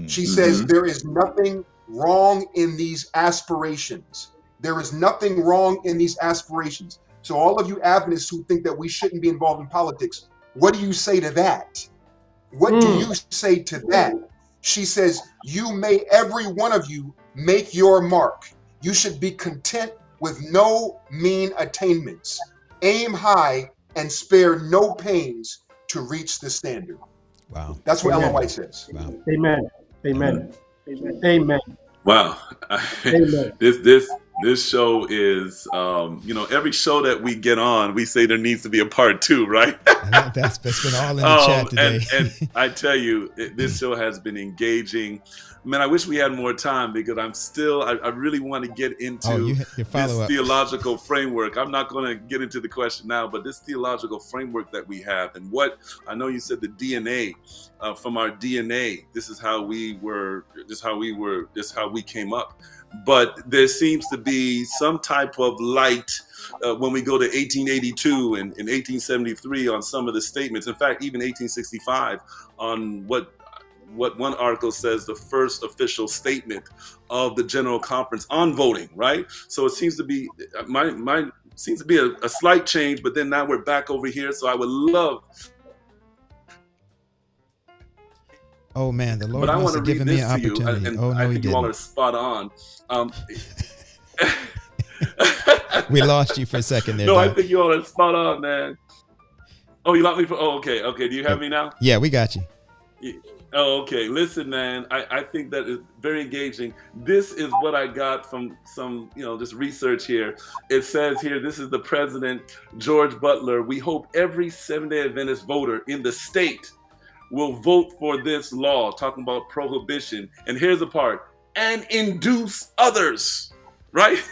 She says there is nothing wrong in these aspirations. There is nothing wrong in these aspirations. So all of you Adventists who think that we shouldn't be involved in politics, what do you say to that? What do you say to that? She says, you may, every one of you, make your mark. You should be content with no mean attainments. Aim high and spare no pains to reach the standard. Wow. That's what Amen. Ellen White says. Wow. Amen. Amen. Amen. Amen. Wow. Amen. This show is, every show that we get on, we say there needs to be a part 2, right? And that's been all in the chat today. And I tell you, this show has been engaging. Man, I wish we had more time because I really want to get into your follow-up. this theological framework. I'm not going to get into the question now, but this theological framework that we have and what, I know you said the DNA, from our DNA, this is how we came up. But there seems to be some type of light when we go to 1882 and 1873 on some of the statements. In fact, even 1865 on what one article says the first official statement of the General Conference on voting, right? So it seems to be a slight change, but then now we're back over here. So I would love. Oh man, the Lord but I must want to have read given me this an to you, opportunity. and Oh no, I he think you all didn't. are spot on. We lost you for a second there. No, Doc. I think you all are spot on, man. Oh, you lost me for. Oh, okay. Do you have me now? Yeah, we got you. Oh, okay. Listen, man, I think that is very engaging. This is what I got from some, just research here. It says here, this is the president, George Butler. We hope every Seventh-day Adventist voter in the state will vote for this law, talking about prohibition. And here's the part, and induce others, right?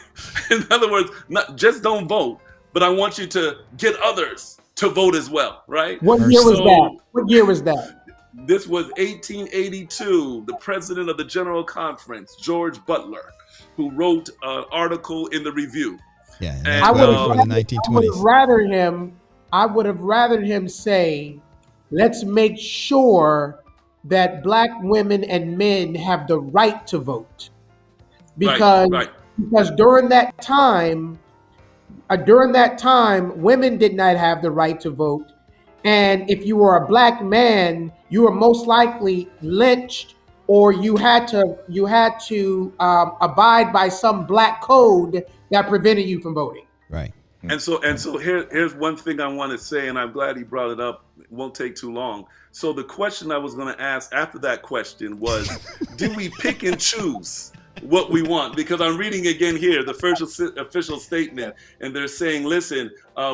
In other words, not just don't vote, but I want you to get others to vote as well, right? What year was that? This was 1882. The president of the General Conference, George Butler, who wrote an article in the Review. Yeah, and And, that's well I before the 1920s. I would have rather him say, let's make sure that Black women and men have the right to vote. Because during that time, women did not have the right to vote. And if you were a Black man, you were most likely lynched, or you had to abide by some Black code that prevented you from voting. Right. And so here's one thing I want to say, and I'm glad he brought it up. It won't take too long. So the question I was going to ask after that question was, do we pick and choose what we want? Because I'm reading again here, the first official statement, and they're saying, listen,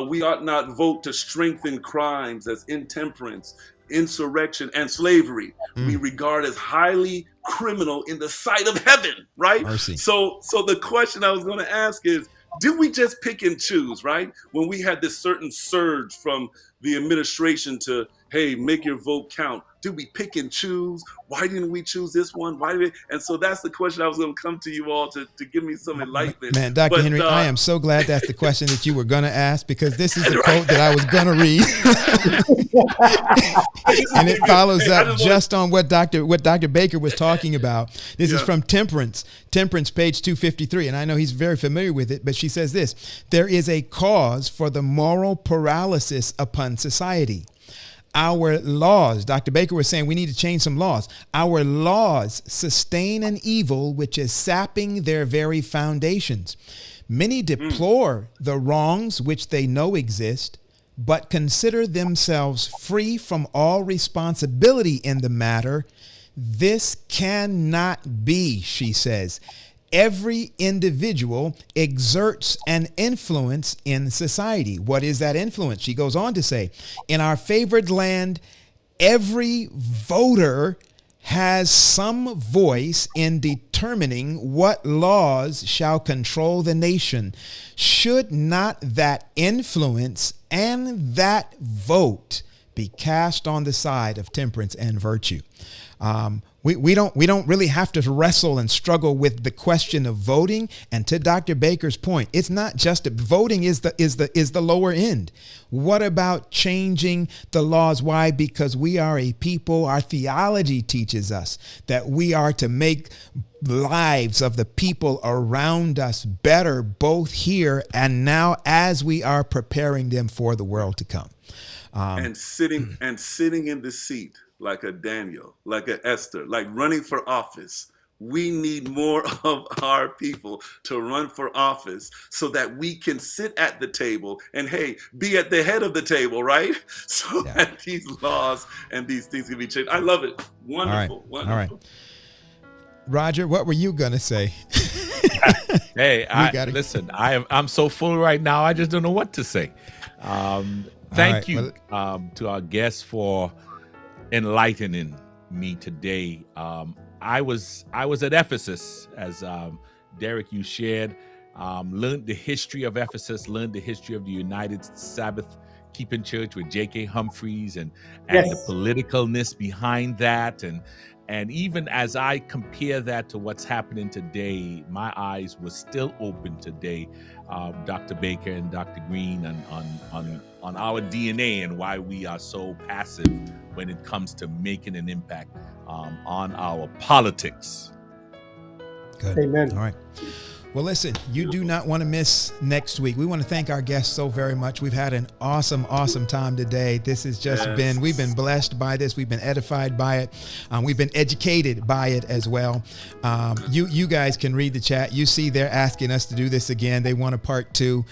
we ought not vote to strengthen crimes as intemperance, insurrection, and slavery. We regard as highly criminal in the sight of heaven, right? Mercy. So the question I was going to ask is, do we just pick and choose, right? When we had this certain surge from the administration to, hey, make your vote count. Do we pick and choose? Why didn't we choose this one? And so that's the question I was going to come to you all to give me some enlightenment. Man, Dr. Henry, I am so glad that's the question that you were going to ask, because this is the quote that I was going to read. And it follows up just on what Dr. Baker was talking about. This is from Temperance, page 253. And I know he's very familiar with it, but she says this: there is a cause for the moral paralysis upon society. Our laws, Dr. Baker was saying we need to change some laws. Our laws sustain an evil which is sapping their very foundations. Many deplore the wrongs which they know exist, but consider themselves free from all responsibility in the matter. This cannot be, she says. Every individual exerts an influence in society. What is that influence? She goes on to say, in our favored land, every voter has some voice in determining what laws shall control the nation. Should not that influence and that vote be cast on the side of temperance and virtue? We don't really have to wrestle and struggle with the question of voting. And to Dr. Baker's point, it's not just voting is the lower end. What about changing the laws? Why? Because we are a people. Our theology teaches us that we are to make lives of the people around us better, both here and now, as we are preparing them for the world to come. And sitting in the seat like a Daniel, like a Esther, like running for office. We need more of our people to run for office so that we can sit at the table and, hey, be at the head of the table, right? So that these laws and these things can be changed. I love it. Wonderful. Wonderful. All right. Roger, what were you going to say? Hey, listen, I'm so full right now. I just don't know what to say. Thank you to our guests for enlightening me today. I was at Ephesus, as Derrik, you shared, learned the history of Ephesus, learned the history of the United Sabbath Keeping Church with J.K. Humphreys and the politicalness behind that. And even as I compare that to what's happening today, my eyes were still open today, Dr. Baker and Dr. Green, on our DNA and why we are so passive when it comes to making an impact on our politics. Good. Amen. All right. Well, listen, you do not want to miss next week. We want to thank our guests so very much. We've had an awesome time today. This has just we've been blessed by this. We've been edified by it. We've been educated by it as well. You guys can read the chat. You see they're asking us to do this again. They want a part 2.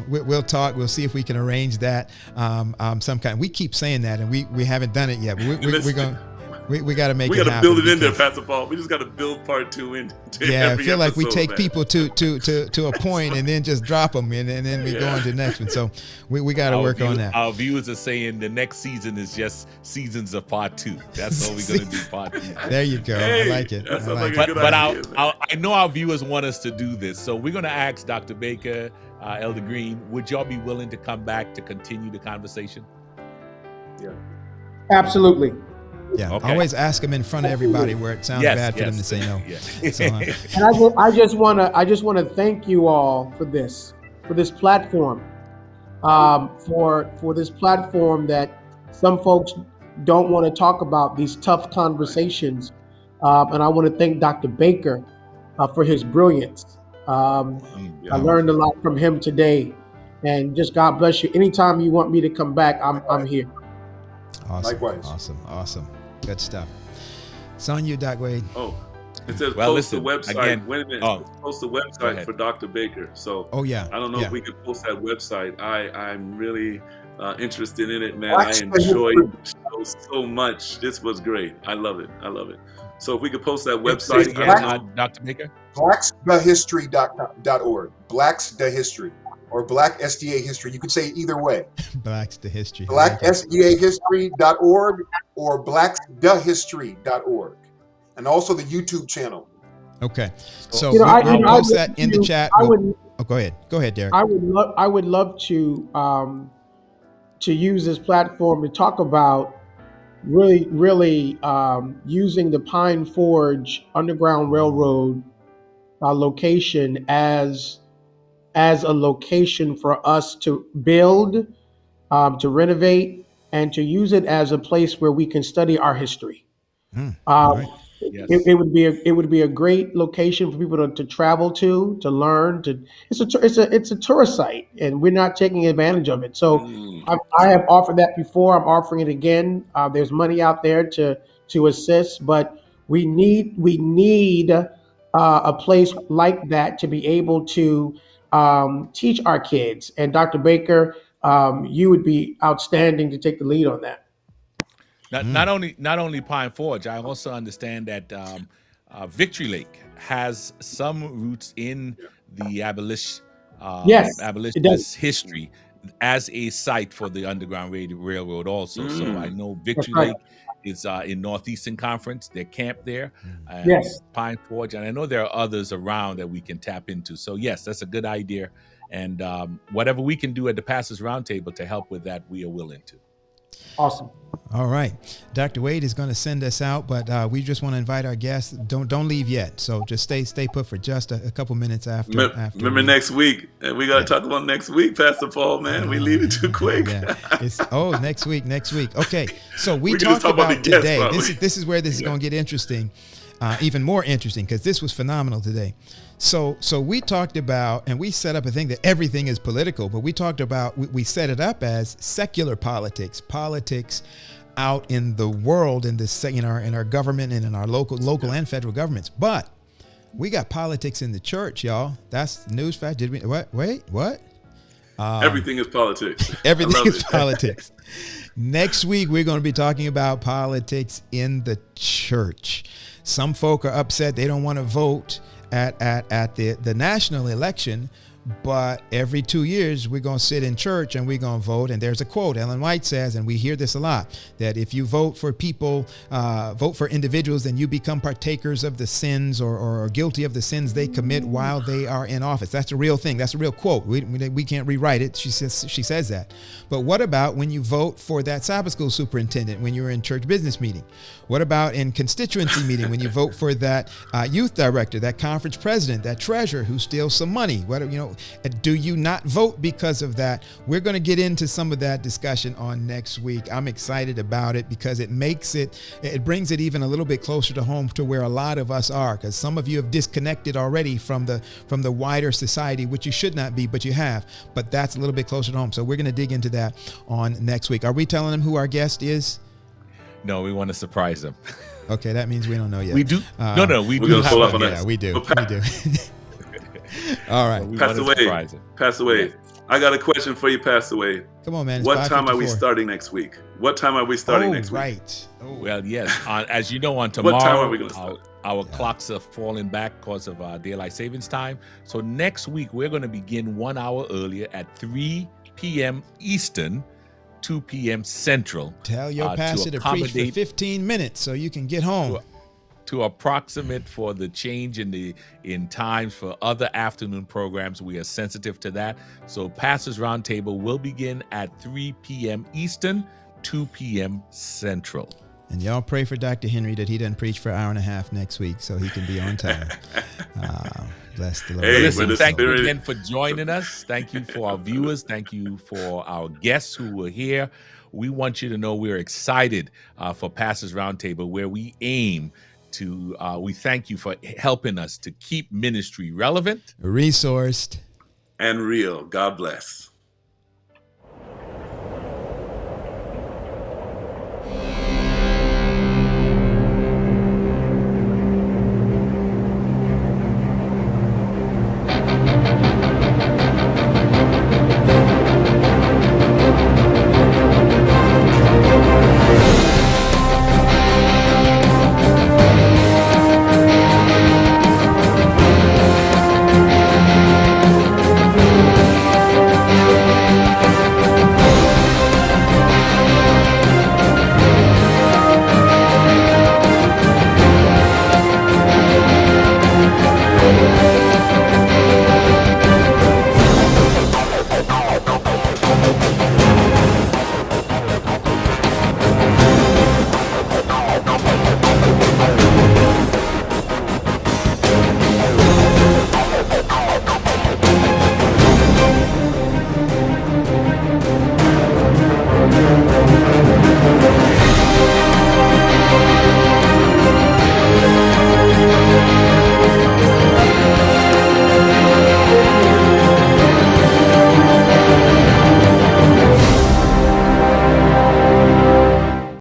We'll talk. We'll see if we can arrange that some kind. We keep saying that, and we haven't done it yet. But we're going. We got to make it happen. We got to build it in there, Pastor Paul. We just got to build part 2 into every I feel like we episode, take people to a point and then just drop them, and then we go on to the next one. So we got to work on that. Our viewers are saying the next season is just seasons of part 2. That's what we're going to do, part 2. There you go. I like it. But I know our viewers want us to do this. So we're going to ask Dr. Baker, Elder Green, would y'all be willing to come back to continue the conversation? Yeah. Absolutely. Yeah, okay. Always ask them in front of everybody where it sounds bad for them to say no. So, and I just want to thank you all for this platform, for this platform that some folks don't want to talk about these tough conversations, and I want to thank Dr. Baker for his brilliance. I learned a lot from him today, and just God bless you. Anytime you want me to come back, I'm here. Awesome. Likewise. Awesome. Good stuff. It's on you, Doc Wade. Oh, it says post the website. Again, wait a minute. Post the website for Dr. Baker. So I don't know if we could post that website. I'm really interested in it, man. I enjoyed the show so much. This was great. I love it. So if we could post that website, Dr. Baker? blacksthehistory.org. Blacks the History. Or Black SDA History. You could say it either way. Blacks the History. BlackSDAHistory.org or BlacksTheHistory.org. And also the YouTube channel. Okay. So we'll post that in the chat. Go ahead. Go ahead, Derrik. I would love to use this platform to talk about really using the Pine Forge Underground Railroad location as a location for us to build, to renovate, and to use it as a place where we can study our history. Right. Yes. It would be a great location for people to travel to learn. It's a tourist site, and we're not taking advantage of it. So I have offered that before. I'm offering it again. There's money out there to assist, but we need a place like that to be able to teach our kids. And Dr. Baker, you would be outstanding to take the lead on that. Not only Pine Forge, I also understand that Victory Lake has some roots in the abolitionist history as a site for the Underground Railroad also. So I know Victory Lake is in Northeastern Conference. They're camped there. Pine Forge, and I know there are others around that we can tap into. So yes, that's a good idea. And whatever we can do at the Pastors Roundtable to help with that, we are willing to. Awesome. All right. Dr. Wade is going to send us out, but we just want to invite our guests. Don't leave yet. So just stay put for just a couple minutes after. Remember next week. And we got to talk about next week, Pastor Paul, man. We leave it too quick. Next week. Okay. So we talked about today. This is where this is going to get interesting, even more interesting, because this was phenomenal today. So we talked about, and we set up a thing that everything is political, but we talked about, we set it up as secular politics out in the world, in this, in our government and in our local and federal governments. But we got politics in the church, y'all. That's news fact. Did we? What? Wait, what? Everything is politics. Everything is politics. Next week, we're going to be talking about politics in the church. Some folk are upset they don't want to vote at the national election, but every 2 years we're going to sit in church and we're going to vote. And there's a quote Ellen White says, and we hear this a lot, that if you vote for people, vote for individuals, then you become partakers of the sins or guilty of the sins they commit while they are in office. That's a real thing. That's a real quote. We can't rewrite it. She says that. But what about when you vote for that Sabbath school superintendent when you're in church business meeting? What about in constituency meeting when you vote for that youth director, that conference president, that treasurer who steals some money? Do you not vote because of that? We're going to get into some of that discussion on next week. I'm excited about it because it brings it even a little bit closer to home to where a lot of us are, because some of you have disconnected already from the wider society, which you should not be, but you have. But that's a little bit closer to home. So we're going to dig into that on next week. Are we telling them who our guest is? No, we want to surprise them. Okay, that means we don't know yet. We do. We We're do. gonna pull up on Yeah, that. we do. We do. All right. Pass away. I got a question for you, Pass away. Come on, man. It's What time are we 5:54. starting next week? What time are we starting next week? Right. Oh. Well, yes. As you know, on tomorrow, What time are we going to start? our clocks are falling back because of daylight savings time. So next week, we're going to begin 1 hour earlier at 3 p.m. Eastern, 2 p.m. Central. Tell your pastor to preach for 15 minutes so you can get home. To approximate for the change in times for other afternoon programs. We are sensitive to that. So Pastors Roundtable will begin at 3 p.m. Eastern, 2 p.m. Central. And y'all pray for Dr. Henry that he doesn't preach for an hour and a half next week so he can be on time. Bless the Lord. Hey, Listen, thank you again for joining us. Thank you for our viewers. Thank you for our guests who were here. We want you to know we're excited for Pastors Roundtable, where we aim to, we thank you for helping us to keep ministry relevant, Resourced, and real. God bless.